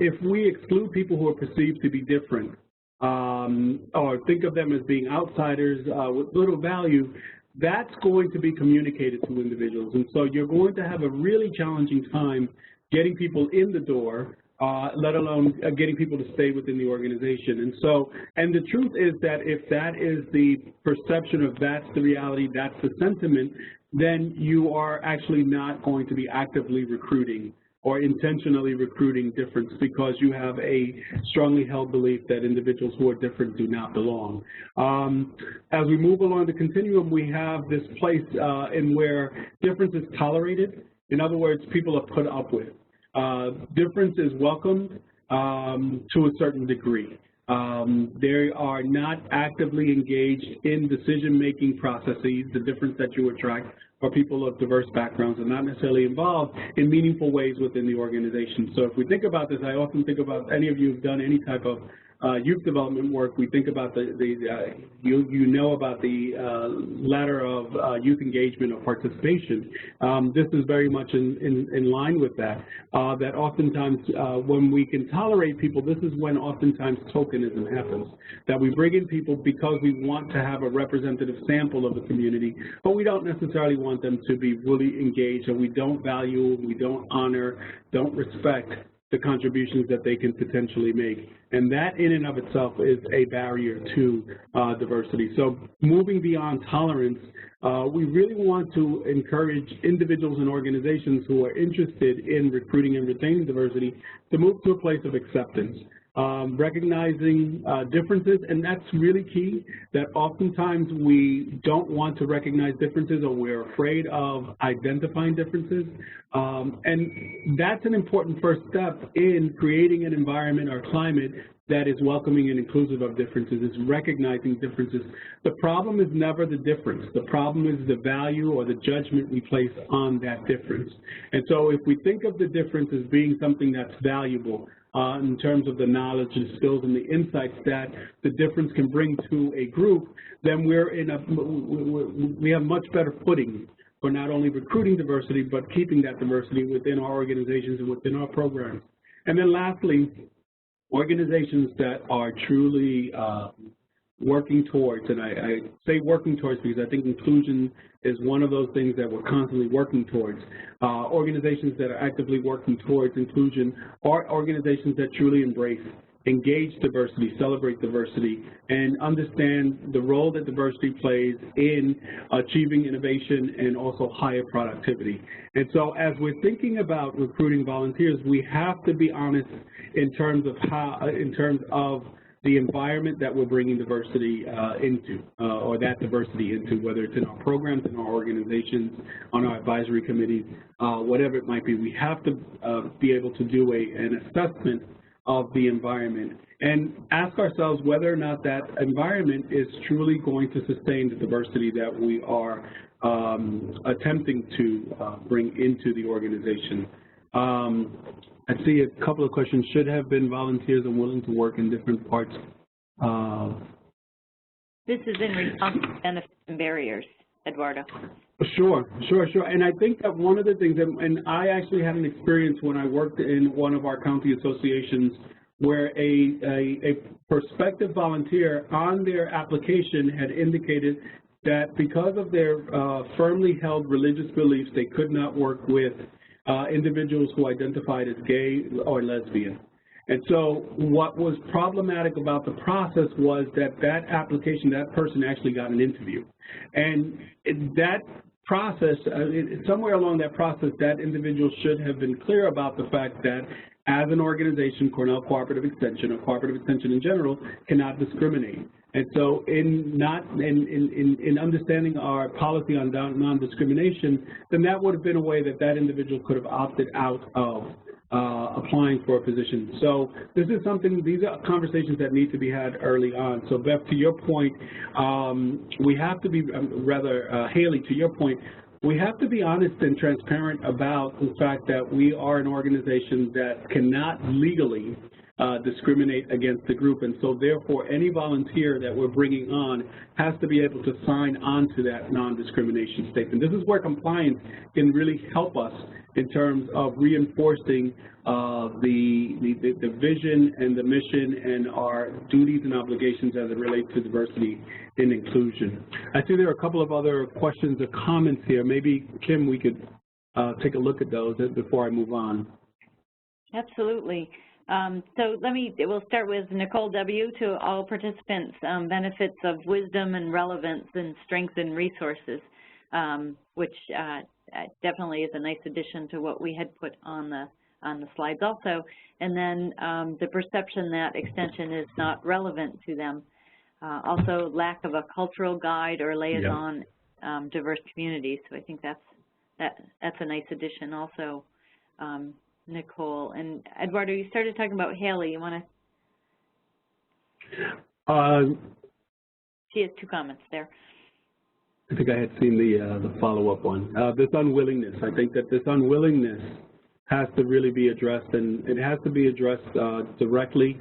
if we exclude people who are perceived to be different, or think of them as being outsiders with little value, that's going to be communicated to individuals. And so you're going to have a really challenging time getting people in the door, let alone getting people to stay within the organization. And so, and the truth is that if that is the perception of that's the reality, that's the sentiment, then you are actually not going to be actively recruiting or intentionally recruiting difference, because you have a strongly held belief that individuals who are different do not belong. As we move along the continuum, we have this place in where difference is tolerated. In other words, people are put up with. Difference is welcomed to a certain degree. They are not actively engaged in decision-making processes. The difference that you attract are people of diverse backgrounds and not necessarily involved in meaningful ways within the organization. So if we think about this, I often think about, any of you who've done any type of youth development work, we think about you know about the ladder of youth engagement or participation. This is very much in line with that, that oftentimes when we can tolerate people, this is when oftentimes tokenism happens, that we bring in people because we want to have a representative sample of the community, but we don't necessarily want them to be really engaged, or we don't value, we don't honor, don't respect the contributions that they can potentially make. And that in and of itself is a barrier to diversity. So moving beyond tolerance, we really want to encourage individuals and organizations who are interested in recruiting and retaining diversity to move to a place of acceptance. Recognizing differences, and that's really key, that oftentimes we don't want to recognize differences, or we're afraid of identifying differences. And that's an important first step in creating an environment or climate that is welcoming and inclusive of differences, is recognizing differences. The problem is never the difference. The problem is the value or the judgment we place on that difference. And so if we think of the difference as being something that's valuable, in terms of the knowledge and skills and the insights that the difference can bring to a group, then we have much better footing for not only recruiting diversity, but keeping that diversity within our organizations and within our programs. And then lastly, organizations that are truly working towards, and I say working towards because I think inclusion is one of those things that we're constantly working towards. Organizations that are actively working towards inclusion are organizations that truly embrace, engage diversity, celebrate diversity, and understand the role that diversity plays in achieving innovation and also higher productivity. And so as we're thinking about recruiting volunteers, we have to be honest in terms of the environment that we're bringing diversity into, or that diversity into, whether it's in our programs, in our organizations, on our advisory committees, whatever it might be. We have to be able to do an assessment of the environment and ask ourselves whether or not that environment is truly going to sustain the diversity that we are attempting to bring into the organization. I see a couple of questions. Should have been volunteers and willing to work in different parts. This is in response to benefits and barriers, Eduardo. Sure. And I think that one of the things, and I actually had an experience when I worked in one of our county associations where a prospective volunteer on their application had indicated that because of their firmly held religious beliefs, they could not work with individuals who identified as gay or lesbian. And so what was problematic about the process was that that application, that person actually got an interview. And that process, somewhere along that process, that individual should have been clear about the fact that as an organization, Cornell Cooperative Extension, or Cooperative Extension in general, cannot discriminate. And so in understanding our policy on non-discrimination, then that would have been a way that that individual could have opted out of applying for a position. So this is something, these are conversations that need to be had early on. So Beth, to your point, we have to be, Haley, to your point, we have to be honest and transparent about the fact that we are an organization that cannot legally discriminate against the group, and so therefore any volunteer that we're bringing on has to be able to sign on to that non-discrimination statement. This is where compliance can really help us in terms of reinforcing the vision and the mission and our duties and obligations as it relates to diversity and inclusion. I see there are a couple of other questions or comments here. Maybe, Kim, we could take a look at those before I move on. Absolutely. So we'll start with Nicole W. To all participants, benefits of wisdom and relevance and strength and resources, which definitely is a nice addition to what we had put on the slides also. And then the perception that extension is not relevant to them. Also, lack of a cultural guide or liaison, diverse communities. So I think that's a nice addition also. Nicole. And Eduardo, you started talking about Haley. You want to? She has two comments there. I think I had seen the follow-up one. This unwillingness. I think that this unwillingness has to really be addressed, and it has to be addressed directly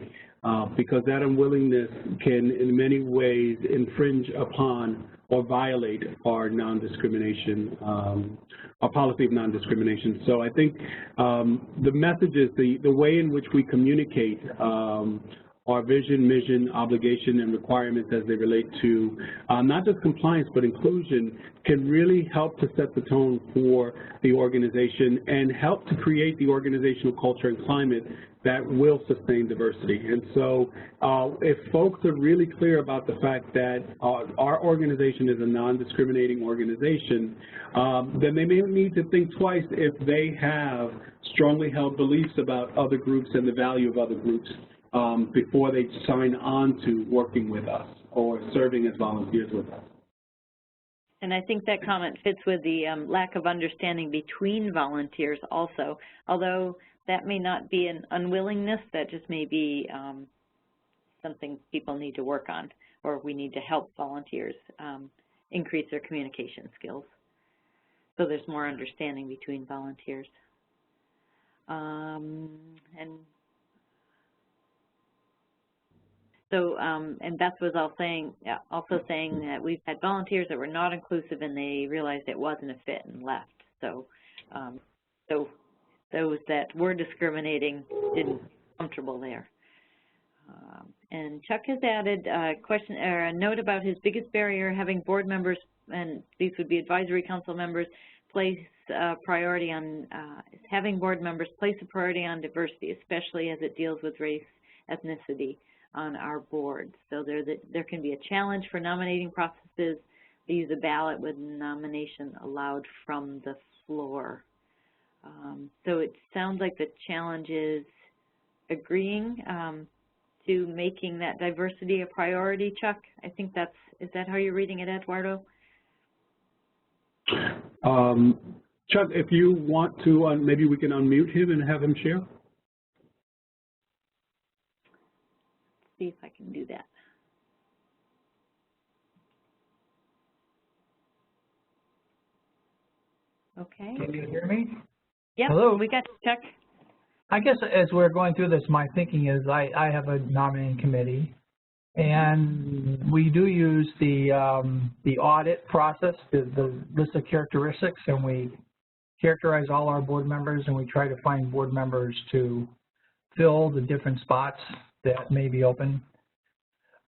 because that unwillingness can, in many ways, infringe upon or violate our non-discrimination, our policy of non-discrimination. So I think the message is the way in which we communicate our vision, mission, obligation, and requirements as they relate to not just compliance but inclusion can really help to set the tone for the organization and help to create the organizational culture and climate that will sustain diversity. And so if folks are really clear about the fact that our organization is a non-discriminating organization, then they may need to think twice if they have strongly held beliefs about other groups and the value of other groups before they sign on to working with us or serving as volunteers with us. And I think that comment fits with the lack of understanding between volunteers also, although that may not be an unwillingness, that just may be something people need to work on, or we need to help volunteers increase their communication skills. So there's more understanding between volunteers. And Beth was also saying that we've had volunteers that were not inclusive and they realized it wasn't a fit and left. So, those that were discriminating didn't feel comfortable there. And Chuck has added a question or a note about his biggest barrier, having board members, and these would be advisory council members, place priority on having board members place a priority on diversity, especially as it deals with race, ethnicity on our board. So there can be a challenge for nominating processes. They use a ballot with nomination allowed from the floor. So it sounds like the challenge is agreeing to making that diversity a priority, Chuck. I think is that how you're reading it, Eduardo? Chuck, if you want to, maybe we can unmute him and have him share. Let's see if I can do that. Okay. Can you hear me? Yep. Hello. We got you, Chuck. I guess as we're going through this, my thinking is I have a nominating committee, and we do use the audit process, the list of characteristics, and we characterize all our board members, and we try to find board members to fill the different spots that may be open.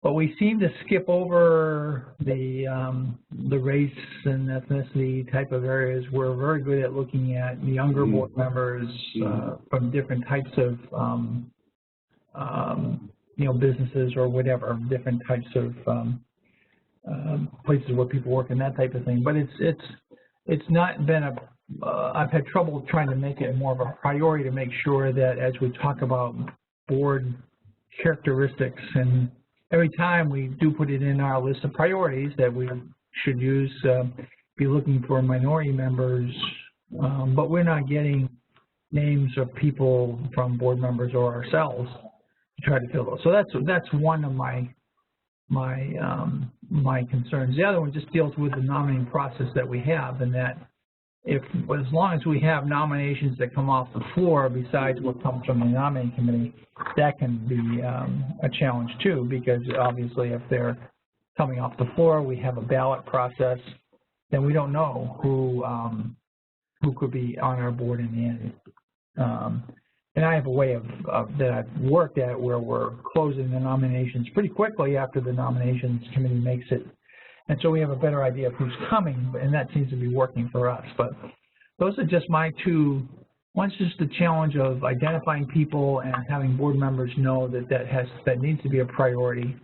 But we seem to skip over the race and ethnicity type of areas. We're very good at looking at younger board members from different types of businesses or whatever, different types of places where people work and that type of thing. But it's not been I've had trouble trying to make it more of a priority to make sure that as we talk about board characteristics, and every time we do put it in our list of priorities that we should be looking for minority members, but we're not getting names of people from board members or ourselves to try to fill those. So that's one of my concerns. The other one just deals with the nominating process that we have, and that as long as we have nominations that come off the floor besides what comes from the nominating committee, that can be a challenge too, because obviously if they're coming off the floor, we have a ballot process, then we don't know who could be on our board in the end. And I have a way that I've worked at where we're closing the nominations pretty quickly after the nominations committee makes it. And so we have a better idea of who's coming, and that seems to be working for us. But those are just my two. One's just the challenge of identifying people and having board members know that needs to be a priority,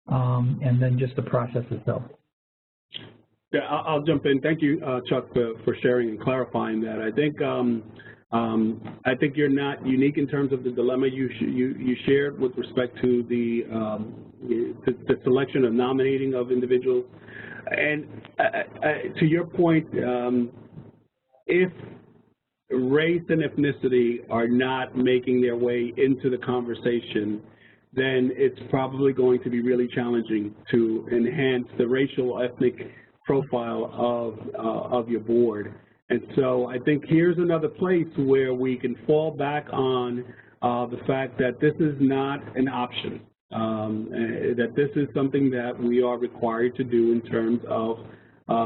and then just the process itself. Yeah, I'll jump in. Thank you, Chuck, for sharing and clarifying that. I think you're not unique in terms of the dilemma you shared with respect to the selection of nominating of individuals. And to your point, if race and ethnicity are not making their way into the conversation, then it's probably going to be really challenging to enhance the racial ethnic profile of your board. And so I think here's another place where we can fall back on the fact that this is not an option, that this is something that we are required to do in terms of,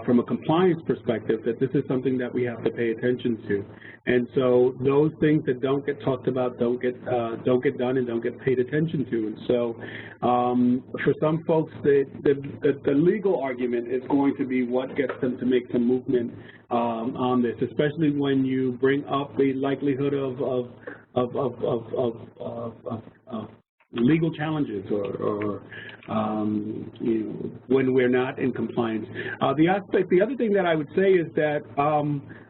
from a compliance perspective, that this is something that we have to pay attention to. And so those things that don't get talked about don't get done and don't get paid attention to. And so for some folks, the legal argument is going to be what gets them to make some movement on this, especially when you bring up the likelihood of legal challenges or when we're not in compliance. The other thing that I would say is that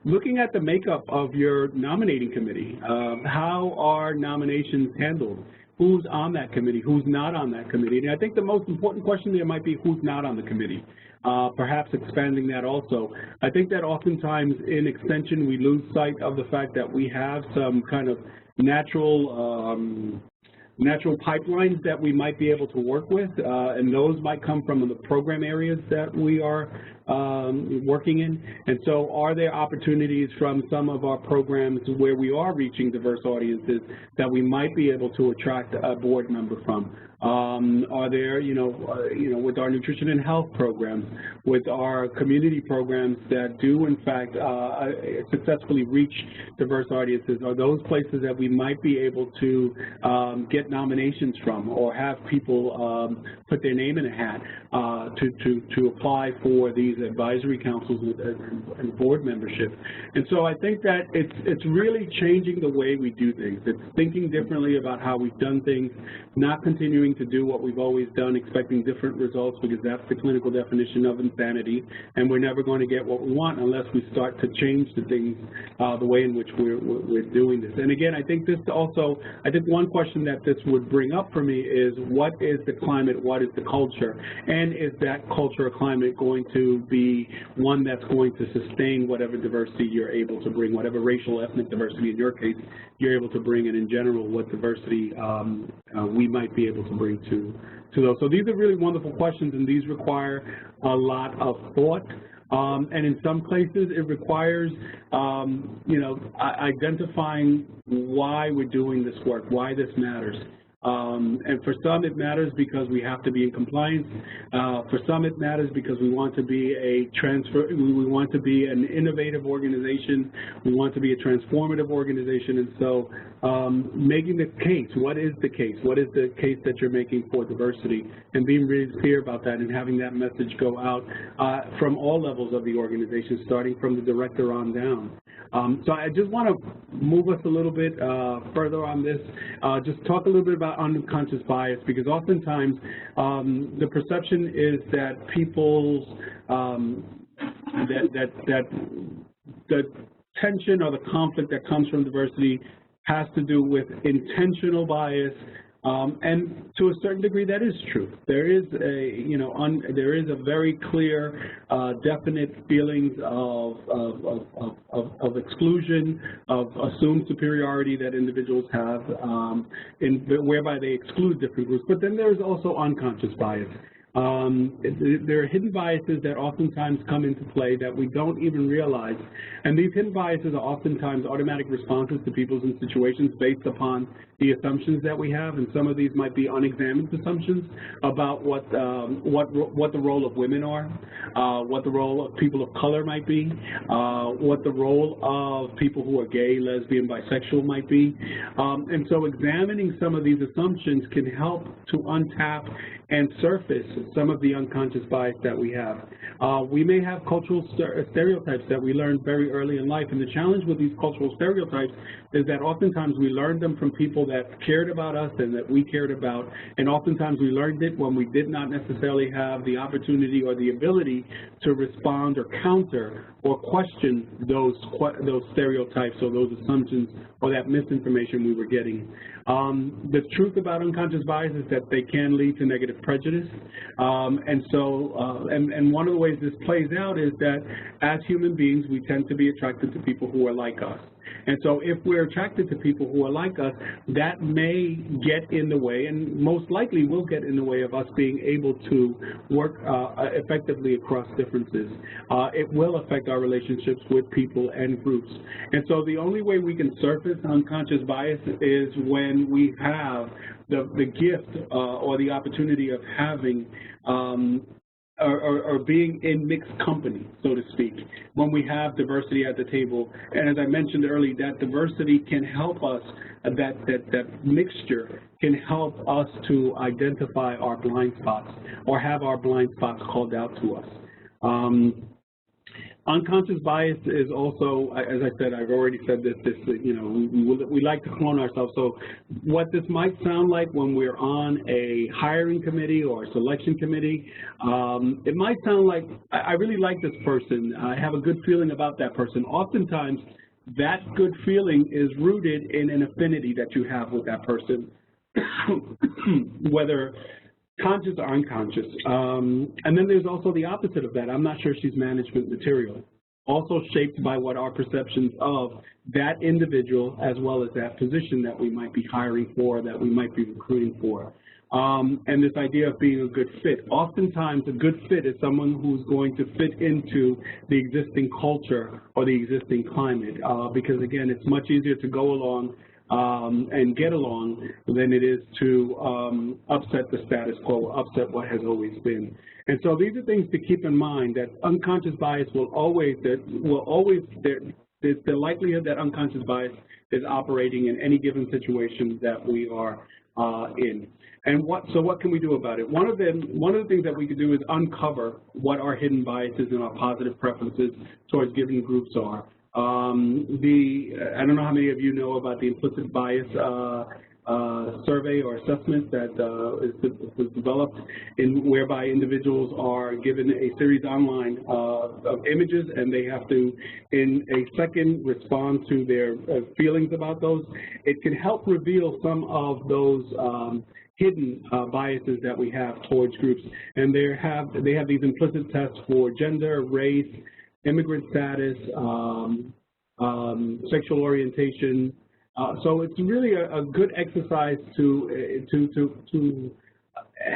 looking at the makeup of your nominating committee, how are nominations handled? Who's on that committee? Who's not on that committee? And I think the most important question there might be who's not on the committee. Perhaps expanding that also. I think that oftentimes in extension we lose sight of the fact that we have some kind of natural pipelines that we might be able to work with, and those might come from the program areas that we are working in. And so are there opportunities from some of our programs where we are reaching diverse audiences that we might be able to attract a board member from? Are there, with our nutrition and health programs, with our community programs that do, in fact, successfully reach diverse audiences, are those places that we might be able to get nominations from or have people put their name in a hat to apply for these advisory councils and board membership? And so I think that it's really changing the way we do things. It's thinking differently about how we've done things, not continuing to do what we've always done, expecting different results, because that's the clinical definition of insanity, and we're never going to get what we want unless we start to change the things, the way in which we're doing this. And again, I think this also, I think one question that this would bring up for me is, what is the climate, what is the culture, and is that culture or climate going to be one that's going to sustain whatever diversity you're able to bring, whatever racial, ethnic diversity in your case you're able to bring, and in general what diversity we might be able to bring to those. So these are really wonderful questions, and these require a lot of thought. And in some places it requires, identifying why we're doing this work, why this matters. And for some it matters because we have to be in compliance. For some it matters because we want to be we want to be an innovative organization. We want to be a transformative organization. And so making the case, what is the case? What is the case that you're making for diversity? And being really clear about that and having that message go out from all levels of the organization, starting from the director on down. So I just want to move us a little bit further on this, just talk a little bit about unconscious bias, because oftentimes the perception is that people's, that the tension or the conflict that comes from diversity has to do with intentional bias And to a certain degree, that is true. There is there is a very clear, definite feelings of exclusion, of assumed superiority that individuals have, whereby they exclude different groups. But then there's also unconscious bias. There are hidden biases that oftentimes come into play that we don't even realize, and these hidden biases are oftentimes automatic responses to people's and situations based upon the assumptions that we have, and some of these might be unexamined assumptions about what the role of women are, what the role of people of color might be, what the role of people who are gay, lesbian, bisexual might be, and so examining some of these assumptions can help to untap and surface some of the unconscious bias that we have. We may have cultural stereotypes that we learned very early in life, and the challenge with these cultural stereotypes is that oftentimes we learned them from people that cared about us and that we cared about, and oftentimes we learned it when we did not necessarily have the opportunity or the ability to respond or counter or question those stereotypes or those assumptions or that misinformation we were getting. The truth about unconscious bias is that they can lead to negative prejudice, and one of the ways this plays out is that as human beings we tend to be attracted to people who are like us. And so if we're attracted to people who are like us, that may get in the way, and most likely will get in the way of us being able to work effectively across differences. It will affect our relationships with people and groups. And so the only way we can surface unconscious bias is when we have the gift or the opportunity of having or being in mixed company, so to speak, when we have diversity at the table. And as I mentioned earlier, that diversity can help us, that mixture can help us to identify our blind spots or have our blind spots called out to us. Unconscious bias is also, as I said, I've already said this, we like to clone ourselves. So what this might sound like when we're on a hiring committee or a selection committee, it might sound like, I really like this person, I have a good feeling about that person. Oftentimes, that good feeling is rooted in an affinity that you have with that person, whether conscious or unconscious. And then there's also the opposite of that. I'm not sure she's management material. Also shaped by what our perceptions of that individual as well as that position that we might be hiring for, that we might be recruiting for. And this idea of being a good fit. Oftentimes a good fit is someone who's going to fit into the existing culture or the existing climate, because again, it's much easier to go along and get along than it is to upset the status quo, upset what has always been. And so these are things to keep in mind, that unconscious bias will always, there's the likelihood that unconscious bias is operating in any given situation that we are in. And so what can we do about it? One of the things that we can do is uncover what our hidden biases and our positive preferences towards given groups are. I don't know how many of you know about the implicit bias survey or assessment that was developed, whereby individuals are given a series online of images, and they have to, in a second, respond to their feelings about those. It can help reveal some of those hidden biases that we have towards groups, and they have these implicit tests for gender, race, immigrant status, sexual orientation. So it's really a good exercise to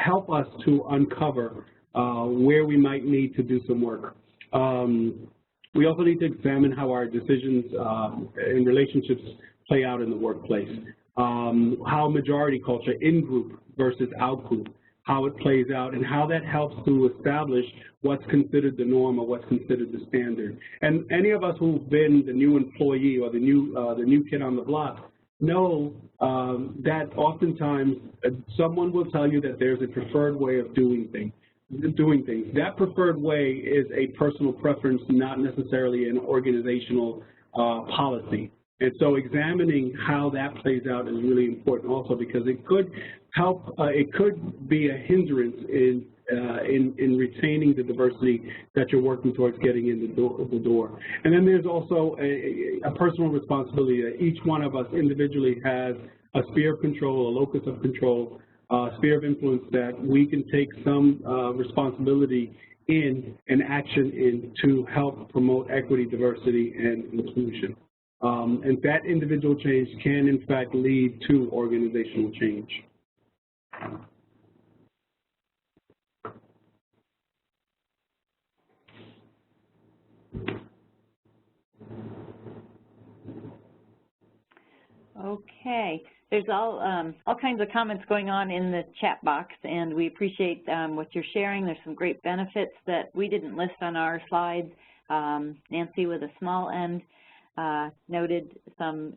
help us to uncover where we might need to do some work. We also need to examine how our decisions in relationships play out in the workplace. How majority culture, in-group versus out-group, how it plays out, and how that helps to establish what's considered the norm or what's considered the standard. And any of us who've been the new employee or the new kid on the block know that oftentimes someone will tell you that there's a preferred way of doing things. That preferred way is a personal preference, not necessarily an organizational policy. And so examining how that plays out is really important also, because it could help, it could be a hindrance in retaining the diversity that you're working towards getting in the door. And then there's also a personal responsibility that each one of us individually has a sphere of control, a locus of control, a sphere of influence that we can take some responsibility in and action in to help promote equity, diversity, and inclusion. And that individual change can, in fact, lead to organizational change. Okay, there's all kinds of comments going on in the chat box, and we appreciate what you're sharing. There's some great benefits that we didn't list on our slides. Nancy with a small n noted some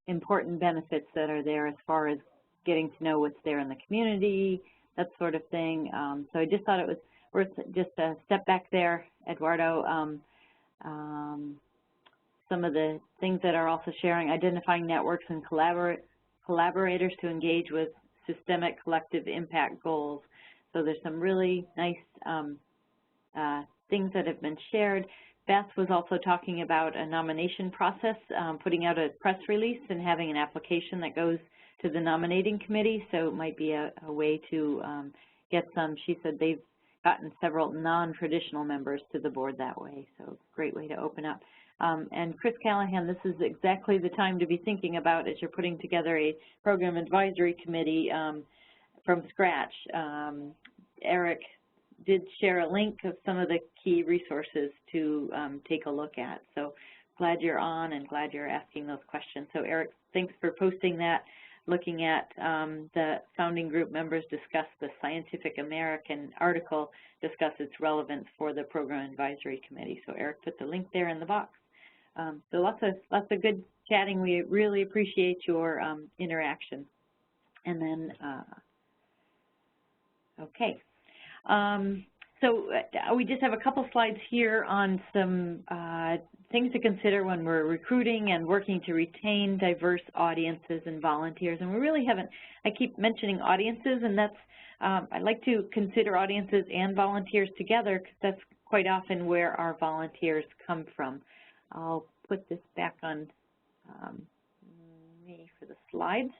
important benefits that are there as far as getting to know what's there in the community, that sort of thing. So I just thought it was worth just a step back there, Eduardo. Some of the things that are also sharing, identifying networks and collaborators to engage with systemic collective impact goals. So there's some really nice things that have been shared. Beth was also talking about a nomination process, putting out a press release and having an application that goes to the nominating committee. So it might be a way to get some. She said they've gotten several non-traditional members to the board that way. So great way to open up. And Chris Callahan, this is exactly the time to be thinking about as you're putting together a program advisory committee from scratch. Eric did share a link of some of the key resources to take a look at. So glad you're on and glad you're asking those questions. So Eric, thanks for posting that. Looking at the founding group members discuss the Scientific American article, discuss its relevance for the program advisory committee. So Eric put the link there in the box. So lots of good chatting. We really appreciate your interaction. And then, okay. So we just have a couple slides here on some things to consider when we're recruiting and working to retain diverse audiences and volunteers. And we really haven't, I keep mentioning audiences, and that's, I like to consider audiences and volunteers together because that's quite often where our volunteers come from. I'll put this back on me for the slides.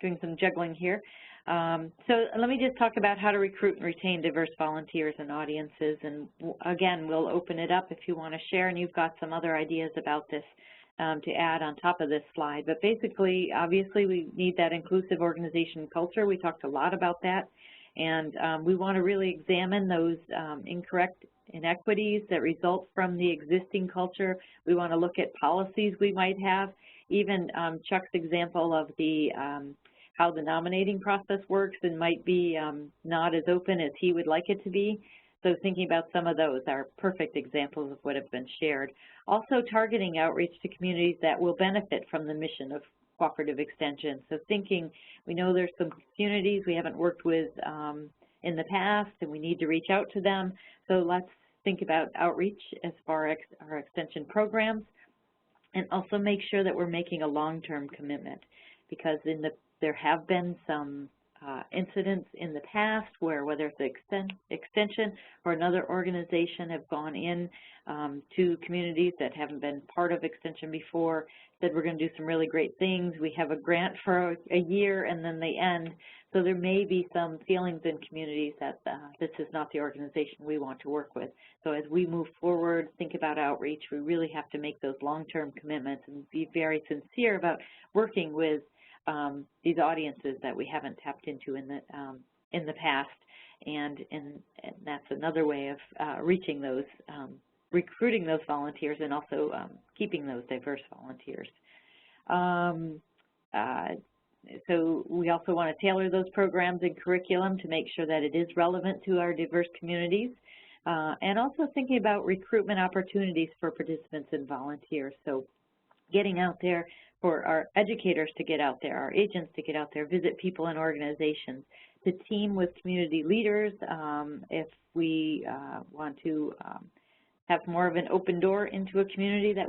Doing some juggling here. So let me just talk about how to recruit and retain diverse volunteers and audiences. And again, we'll open it up if you want to share, and you've got some other ideas about this to add on top of this slide. But basically, obviously, we need that inclusive organization culture. We talked a lot about that. And we want to really examine those incorrect inequities that result from the existing culture. We want to look at policies we might have. Even Chuck's example of the how the nominating process works and might be not as open as he would like it to be. So thinking about some of those are perfect examples of what have been shared. Also targeting outreach to communities that will benefit from the mission of cooperative extension. So thinking, we know there's some communities we haven't worked with in the past and we need to reach out to them. So let's think about outreach as far as our extension programs, and also make sure that we're making a long-term commitment, because there have been some incidents in the past where whether it's extension or another organization have gone in to communities that haven't been part of extension before, said we're going to do some really great things. We have a grant for a year and then they end. So there may be some feelings in communities that this is not the organization we want to work with. So as we move forward, think about outreach, we really have to make those long-term commitments and be very sincere about working with these audiences that we haven't tapped into in the past, and that's another way of reaching those, recruiting those volunteers, and also keeping those diverse volunteers. So we also want to tailor those programs and curriculum to make sure that it is relevant to our diverse communities, and also thinking about recruitment opportunities for participants and volunteers. So getting out there, for our educators to get out there, our agents to get out there, visit people and organizations, to team with community leaders if we want to have more of an open door into a community that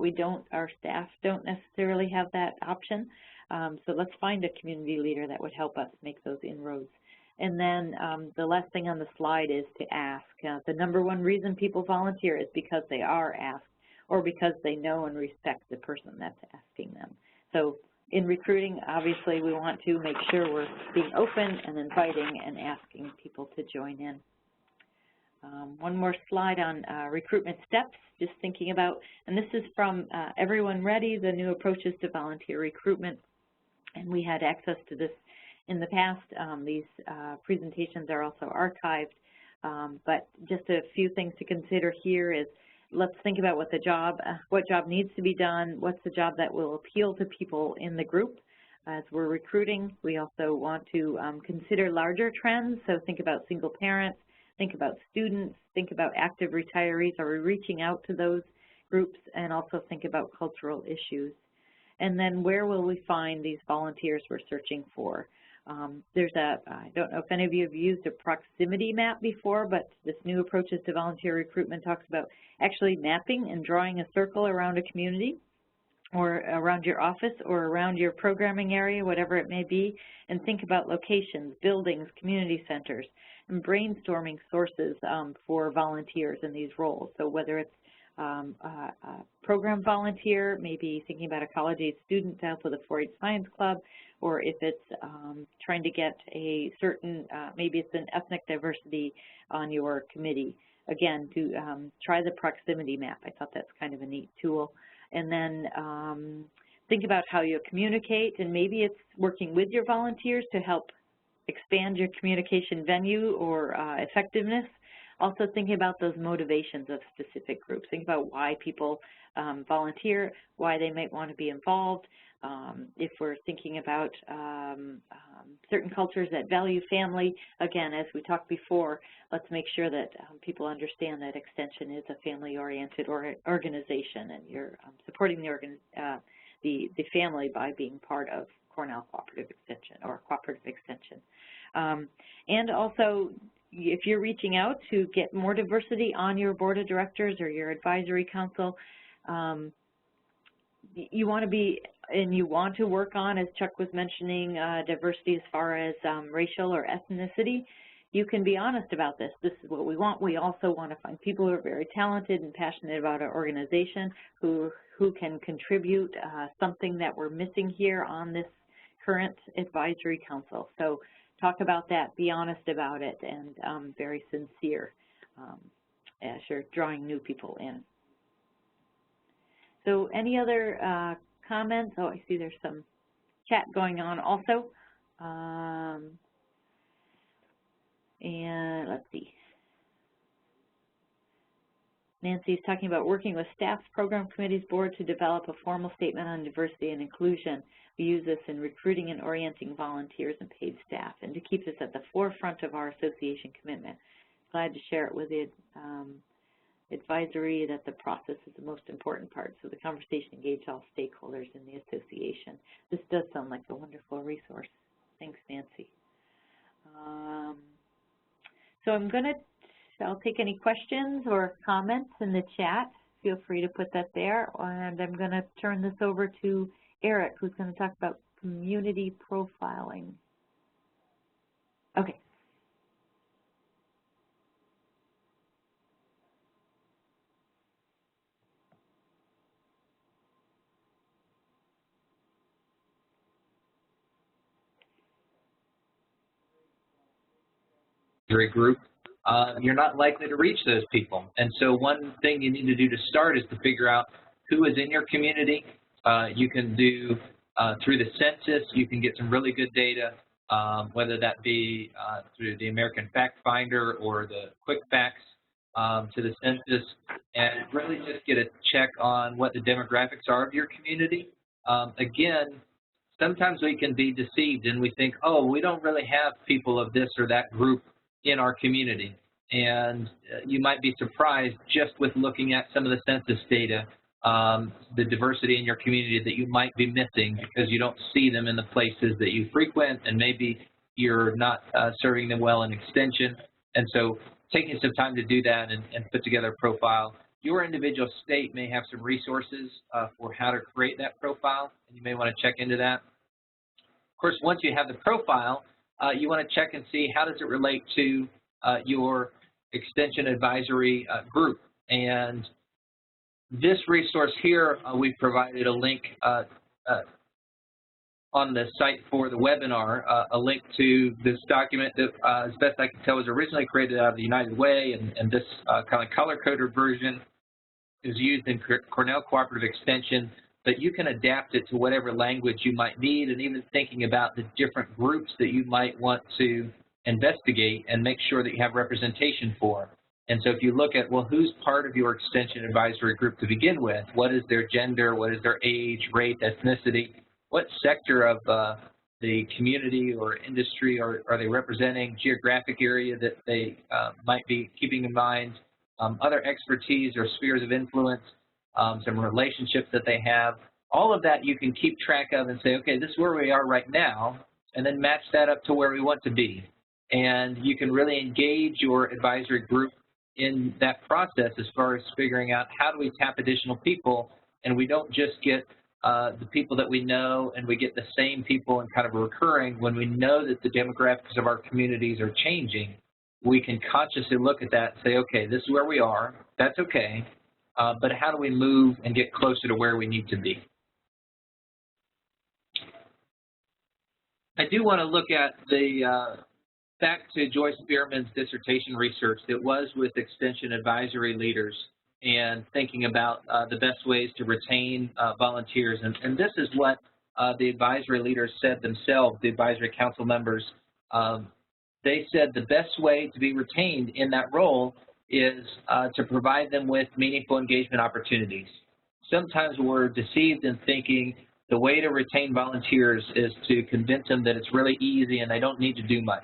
our staff don't necessarily have that option. So let's find a community leader that would help us make those inroads. And then the last thing on the slide is to ask. The #1 reason people volunteer is because they are asked, or because they know and respect the person that's asking them. So in recruiting, obviously, we want to make sure we're being open and inviting and asking people to join in. One more slide on recruitment steps, just thinking about, and this is from Everyone Ready, the new approaches to volunteer recruitment. And we had access to this in the past. These presentations are also archived, but just a few things to consider here is let's think about what job needs to be done, what's the job that will appeal to people in the group. As we're recruiting, we also want to consider larger trends, so think about single parents, think about students, think about active retirees. Are we reaching out to those groups? And also think about cultural issues. And then where will we find these volunteers we're searching for? I don't know if any of you have used a proximity map before, but this new approaches to volunteer recruitment talks about actually mapping and drawing a circle around a community or around your office or around your programming area, whatever it may be, and think about locations, buildings, community centers, and brainstorming sources for volunteers in these roles. So whether it's a program volunteer, maybe thinking about a college-age student to help with a 4-H science club, or if it's trying to get a certain, maybe it's an ethnic diversity on your committee. Again, to try the proximity map. I thought that's kind of a neat tool. And then think about how you communicate, and maybe it's working with your volunteers to help expand your communication venue or effectiveness. Also thinking about those motivations of specific groups. Think about why people volunteer, why they might want to be involved. If we're thinking about certain cultures that value family, again, as we talked before, let's make sure that people understand that Extension is a family-oriented organization, and you're supporting the family by being part of Cornell Cooperative Extension or Cooperative Extension. And also, if you're reaching out to get more diversity on your board of directors or your advisory council, you want to be, and you want to work on, as Chuck was mentioning, diversity as far as racial or ethnicity, you can be honest about this. This is what we want. We also want to find people who are very talented and passionate about our organization, who can contribute something that we're missing here on this current advisory council. So talk about that, be honest about it, and very sincere as you're drawing new people in. So any other comments? Oh, I see there's some chat going on also. And let's see. Nancy's talking about working with staff, program committees, board to develop a formal statement on diversity and inclusion. We use this in recruiting and orienting volunteers and paid staff, and to keep this at the forefront of our association commitment. Glad to share it with the advisory that the process is the most important part, so the conversation engage all stakeholders in the association. This does sound like a wonderful resource. Thanks, Nancy. So I'll take any questions or comments in the chat. Feel free to put that there, and I'm going to turn this over to Eric, who's going to talk about community profiling. Okay. Group, you're not likely to reach those people. And so one thing you need to do to start is to figure out who is in your community. You can do, through the census, you can get some really good data, whether that be through the American Fact Finder or the Quick Facts to the census, and really just get a check on what the demographics are of your community. Again, sometimes we can be deceived and we think, oh, we don't really have people of this or that group in our community. And you might be surprised just with looking at some of the census data, the diversity in your community that you might be missing because you don't see them in the places that you frequent, and maybe you're not serving them well in extension. And so taking some time to do that and put together a profile. Your individual state may have some resources for how to create that profile, and you may want to check into that. Of course, once you have the profile, you want to check and see how does it relate to your extension advisory group. And this resource here, we've provided a link on the site for the webinar a link to this document that, as best I can tell, was originally created out of the United Way, and this kind of color-coded version is used in Cornell Cooperative Extension, but you can adapt it to whatever language you might need, and even thinking about the different groups that you might want to investigate and make sure that you have representation for. And so if you look at, well, who's part of your Extension Advisory Group to begin with? What is their gender? What is their age, race, ethnicity? What sector of the community or industry are they representing? Geographic area that they might be keeping in mind? Other expertise or spheres of influence, some relationships that they have. All of that you can keep track of and say, okay, this is where we are right now, and then match that up to where we want to be. And you can really engage your advisory group in that process as far as figuring out how do we tap additional people, and we don't just get the people that we know and we get the same people and kind of recurring. When we know that the demographics of our communities are changing, we can consciously look at that and say, okay, this is where we are, that's okay, but how do we move and get closer to where we need to be? I do want to look at the back to Joyce Bierman's dissertation research that was with Extension advisory leaders and thinking about the best ways to retain volunteers. And this is what the advisory leaders said themselves, the advisory council members. They said the best way to be retained in that role is to provide them with meaningful engagement opportunities. Sometimes we're deceived in thinking the way to retain volunteers is to convince them that it's really easy and they don't need to do much.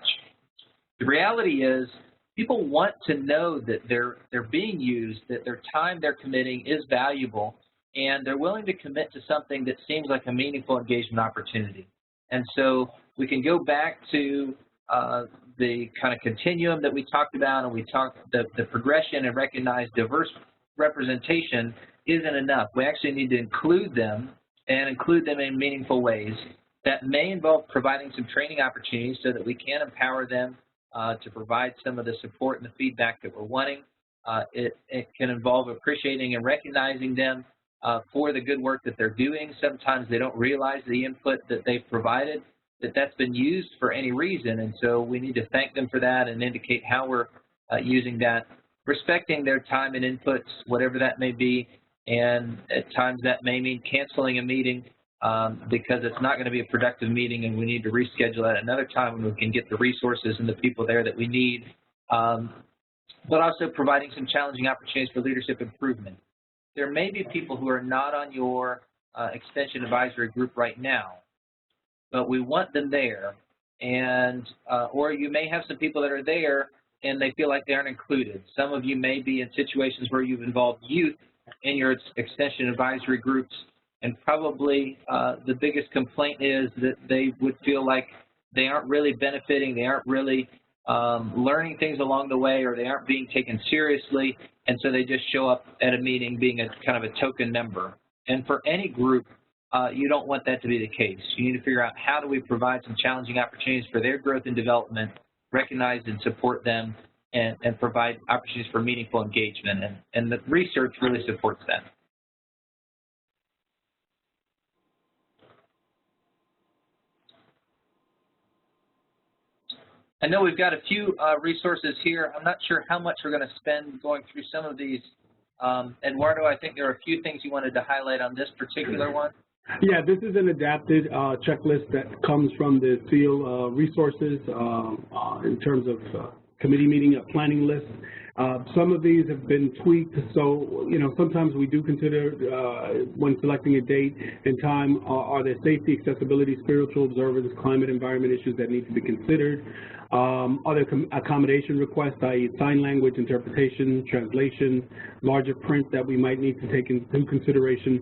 The reality is people want to know that they're being used, that their time they're committing is valuable, and they're willing to commit to something that seems like a meaningful engagement opportunity. And so we can go back to the kind of continuum that we talked about, and we talked the progression and recognize diverse representation isn't enough. We actually need to include them and include them in meaningful ways. That may involve providing some training opportunities so that we can empower them to provide some of the support and the feedback that we're wanting. It can involve appreciating and recognizing them for the good work that they're doing. Sometimes they don't realize the input that they've provided, that's been used for any reason, and so we need to thank them for that and indicate how we're using that, respecting their time and inputs, whatever that may be, and at times that may mean canceling a meeting because it's not going to be a productive meeting and we need to reschedule at another time when we can get the resources and the people there that we need, but also providing some challenging opportunities for leadership improvement. There may be people who are not on your Extension Advisory Group right now, but we want them there, and or you may have some people that are there and they feel like they aren't included. Some of you may be in situations where you've involved youth in your Extension Advisory groups, and probably the biggest complaint is that they would feel like they aren't really benefiting, they aren't really learning things along the way, or they aren't being taken seriously, and so they just show up at a meeting being a kind of a token member. And for any group, you don't want that to be the case. You need to figure out how do we provide some challenging opportunities for their growth and development, recognize and support them, and provide opportunities for meaningful engagement. And the research really supports that. I know we've got a few resources here. I'm not sure how much we're going to spend going through some of these. Eduardo, I think there are a few things you wanted to highlight on this particular one. Yeah, this is an adapted checklist that comes from the SEAL resources in terms of committee meeting planning list. Some of these have been tweaked, so sometimes we do consider when selecting a date and time, are there safety, accessibility, spiritual observance, climate, environment issues that need to be considered? Other accommodation requests, i.e. sign language, interpretation, translation, larger print that we might need to take into consideration.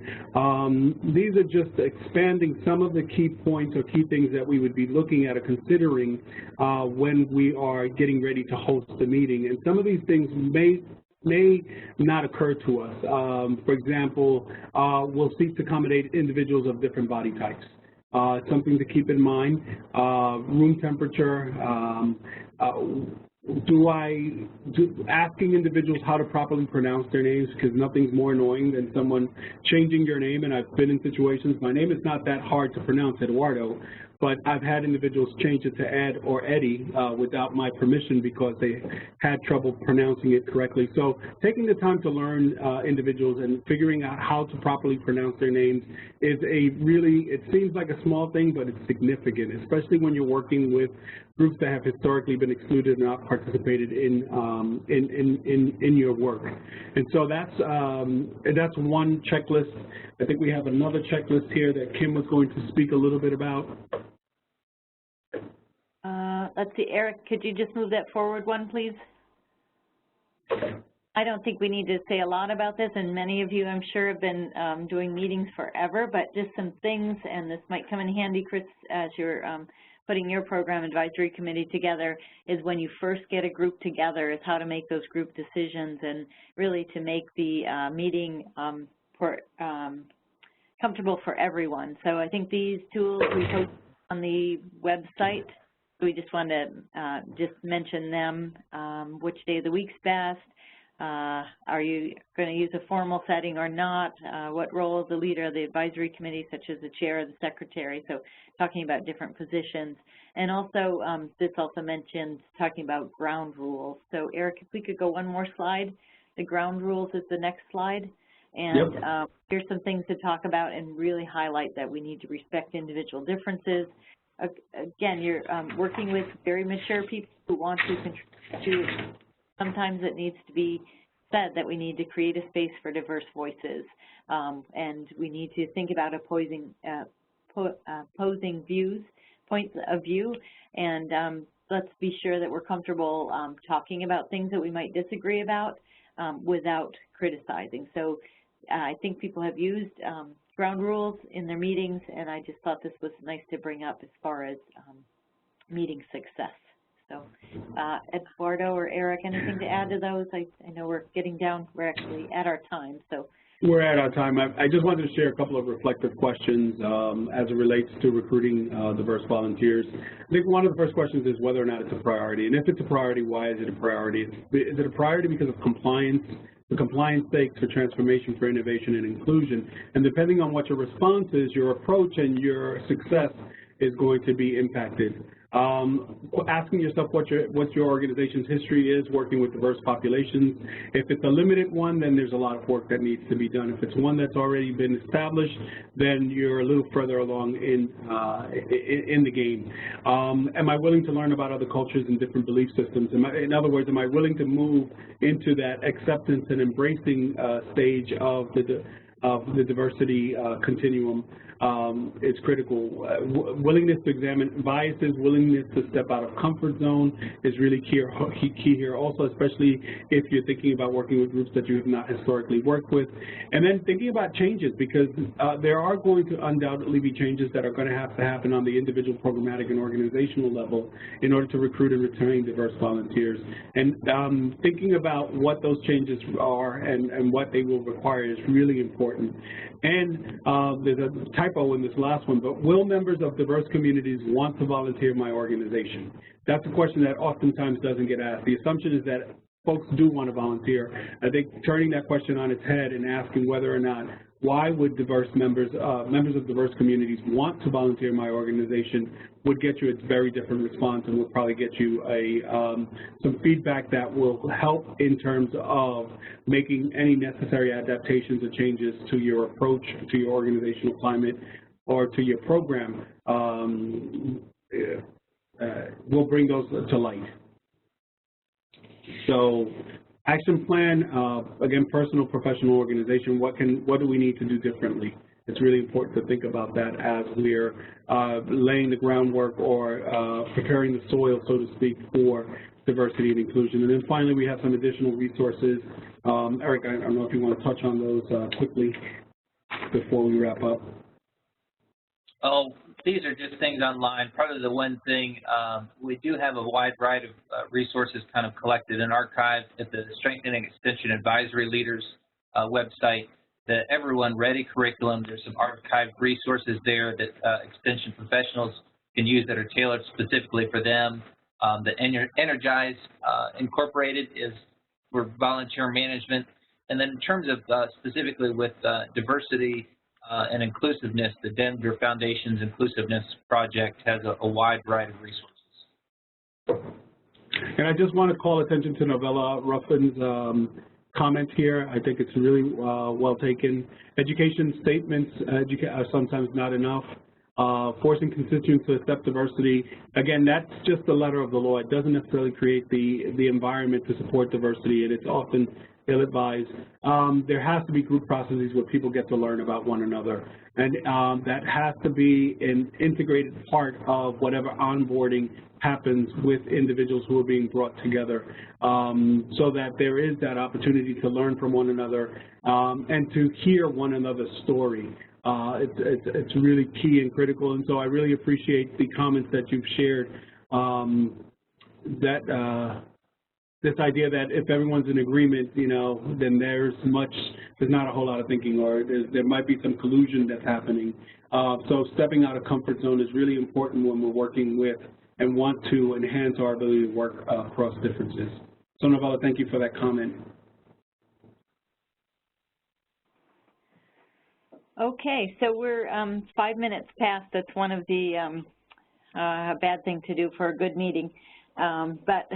These are just expanding some of the key points or key things that we would be looking at or considering when we are getting ready to host the meeting. And some of these things may not occur to us. For example, we'll seek to accommodate individuals of different body types. Something to keep in mind, room temperature, asking individuals how to properly pronounce their names, because nothing's more annoying than someone changing your name, and I've been in situations, my name is not that hard to pronounce, Eduardo, but I've had individuals change it to Ed or Eddie without my permission because they had trouble pronouncing it correctly. So taking the time to learn individuals and figuring out how to properly pronounce their names is a really, it seems like a small thing, but it's significant, especially when you're working with groups that have historically been excluded and not participated in your work. And so that's one checklist. I think we have another checklist here that Kim was going to speak a little bit about. Let's see, Eric, could you just move that forward one, please? I don't think we need to say a lot about this, and many of you, I'm sure, have been doing meetings forever, but just some things, and this might come in handy, Chris, as you're putting your program advisory committee together, is when you first get a group together, is how to make those group decisions and really to make the meeting comfortable for everyone. So I think these tools we post on the website. We just want to just mention them, which day of the week's best, are you going to use a formal setting or not, what role is the leader of the advisory committee, such as the chair or the secretary, so talking about different positions. And also, this also mentions talking about ground rules. So Eric, if we could go one more slide, the ground rules is the next slide. And yep. Here's some things to talk about and really highlight that we need to respect individual differences. Again, you're working with very mature people who want to contribute. Sometimes it needs to be said that we need to create a space for diverse voices, and we need to think about opposing points of view, and let's be sure that we're comfortable talking about things that we might disagree about without criticizing. So I think people have used ground rules in their meetings, and I just thought this was nice to bring up as far as meeting success. So Eduardo or Eric, anything to add to those? I know we're getting down, we're actually at our time. So we're at our time. I just wanted to share a couple of reflective questions as it relates to recruiting diverse volunteers. I think one of the first questions is whether or not it's a priority. And if it's a priority, why is it a priority? Is it a priority because of compliance? The compliance stakes for transformation, for innovation, and inclusion. And depending on what your response is, your approach and your success is going to be impacted. Asking yourself what your organization's history is working with diverse populations. If it's a limited one, then there's a lot of work that needs to be done. If it's one that's already been established, then you're a little further along in the game. Am I willing to learn about other cultures and different belief systems? In other words, am I willing to move into that acceptance and embracing stage of the diversity continuum? Is critical. Willingness to examine biases, willingness to step out of comfort zone is really key here also, especially if you're thinking about working with groups that you have not historically worked with. And then thinking about changes, because there are going to undoubtedly be changes that are going to have to happen on the individual, programmatic, and organizational level in order to recruit and retain diverse volunteers. And thinking about what those changes are and what they will require is really important. And there's a typo in this last one, but will members of diverse communities want to volunteer in my organization? That's a question that oftentimes doesn't get asked. The assumption is that folks do want to volunteer. I think turning that question on its head and asking whether or not, why would members of diverse communities want to volunteer in my organization would get you a very different response, and will probably get you some feedback that will help in terms of making any necessary adaptations or changes to your approach, to your organizational climate, or to your program. We'll bring those to light. So action plan, again, personal, professional, organization, what do we need to do differently? It's really important to think about that as we're laying the groundwork or preparing the soil, so to speak, for diversity and inclusion. And then finally, we have some additional resources. Eric, I don't know if you want to touch on those quickly before we wrap up. Oh, these are just things online. Probably the one thing, we do have a wide variety of resources kind of collected and archived at the Strengthening Extension Advisory Leaders website. The Everyone Ready curriculum, there's some archived resources there that extension professionals can use that are tailored specifically for them. The Energize Incorporated is for volunteer management. And then in terms of specifically with diversity and inclusiveness, the Denver Foundation's Inclusiveness Project has a wide variety of resources. And I just want to call attention to Novella Ruffin's comment here. I think it's really well taken. Education statements are sometimes not enough. Forcing constituents to accept diversity, again, that's just the letter of the law. It doesn't necessarily create the environment to support diversity, and it's often ill-advised. There has to be group processes where people get to learn about one another, and that has to be an integrated part of whatever onboarding happens with individuals who are being brought together, so that there is that opportunity to learn from one another and to hear one another's story. It's really key and critical, and so I really appreciate the comments that you've shared, this idea that if everyone's in agreement, you know, then there's not a whole lot of thinking, or there might be some collusion that's happening. So stepping out of comfort zone is really important when we're working with and want to enhance our ability to work across differences. So Novella, thank you for that comment. Okay, so we're 5 minutes past. That's one of the bad thing to do for a good meeting. But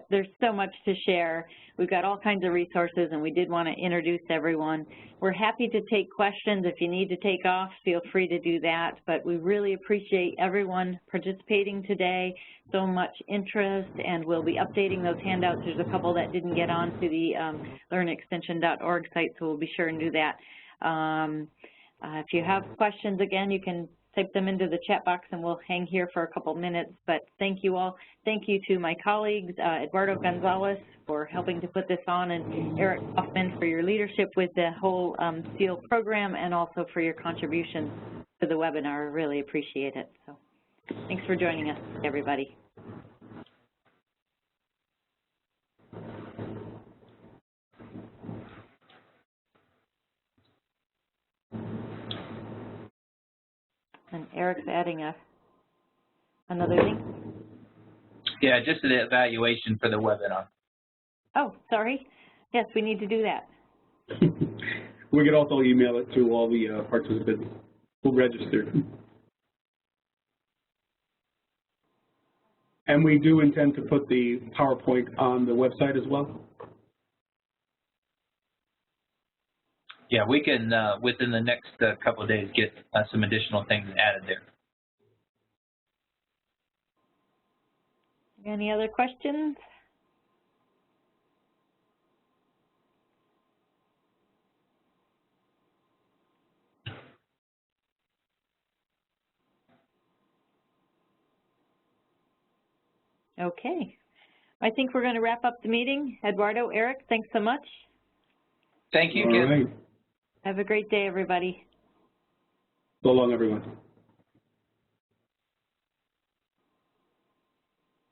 there's so much to share. We've got all kinds of resources, and we did want to introduce everyone. We're happy to take questions. If you need to take off, feel free to do that. But we really appreciate everyone participating today, so much interest, and we'll be updating those handouts. There's a couple that didn't get onto the learnextension.org site, so we'll be sure and do that. If you have questions, again, you can type them into the chat box, and we'll hang here for a couple minutes. But thank you all. Thank you to my colleagues, Eduardo Gonzalez, for helping to put this on, and Eric Kaufman for your leadership with the whole SEAL program, and also for your contributions to the webinar. I really appreciate it. So thanks for joining us, everybody. And Eric's adding another link. Yeah, just an evaluation for the webinar. Oh, sorry. Yes, we need to do that. We could also email it to all the participants who registered. And we do intend to put the PowerPoint on the website as well. Yeah, we can, within the next couple of days, get some additional things added there. Any other questions? Okay. I think we're going to wrap up the meeting. Eduardo, Eric, thanks so much. Thank you, Kim. All right. Have a great day, everybody. So long, everyone.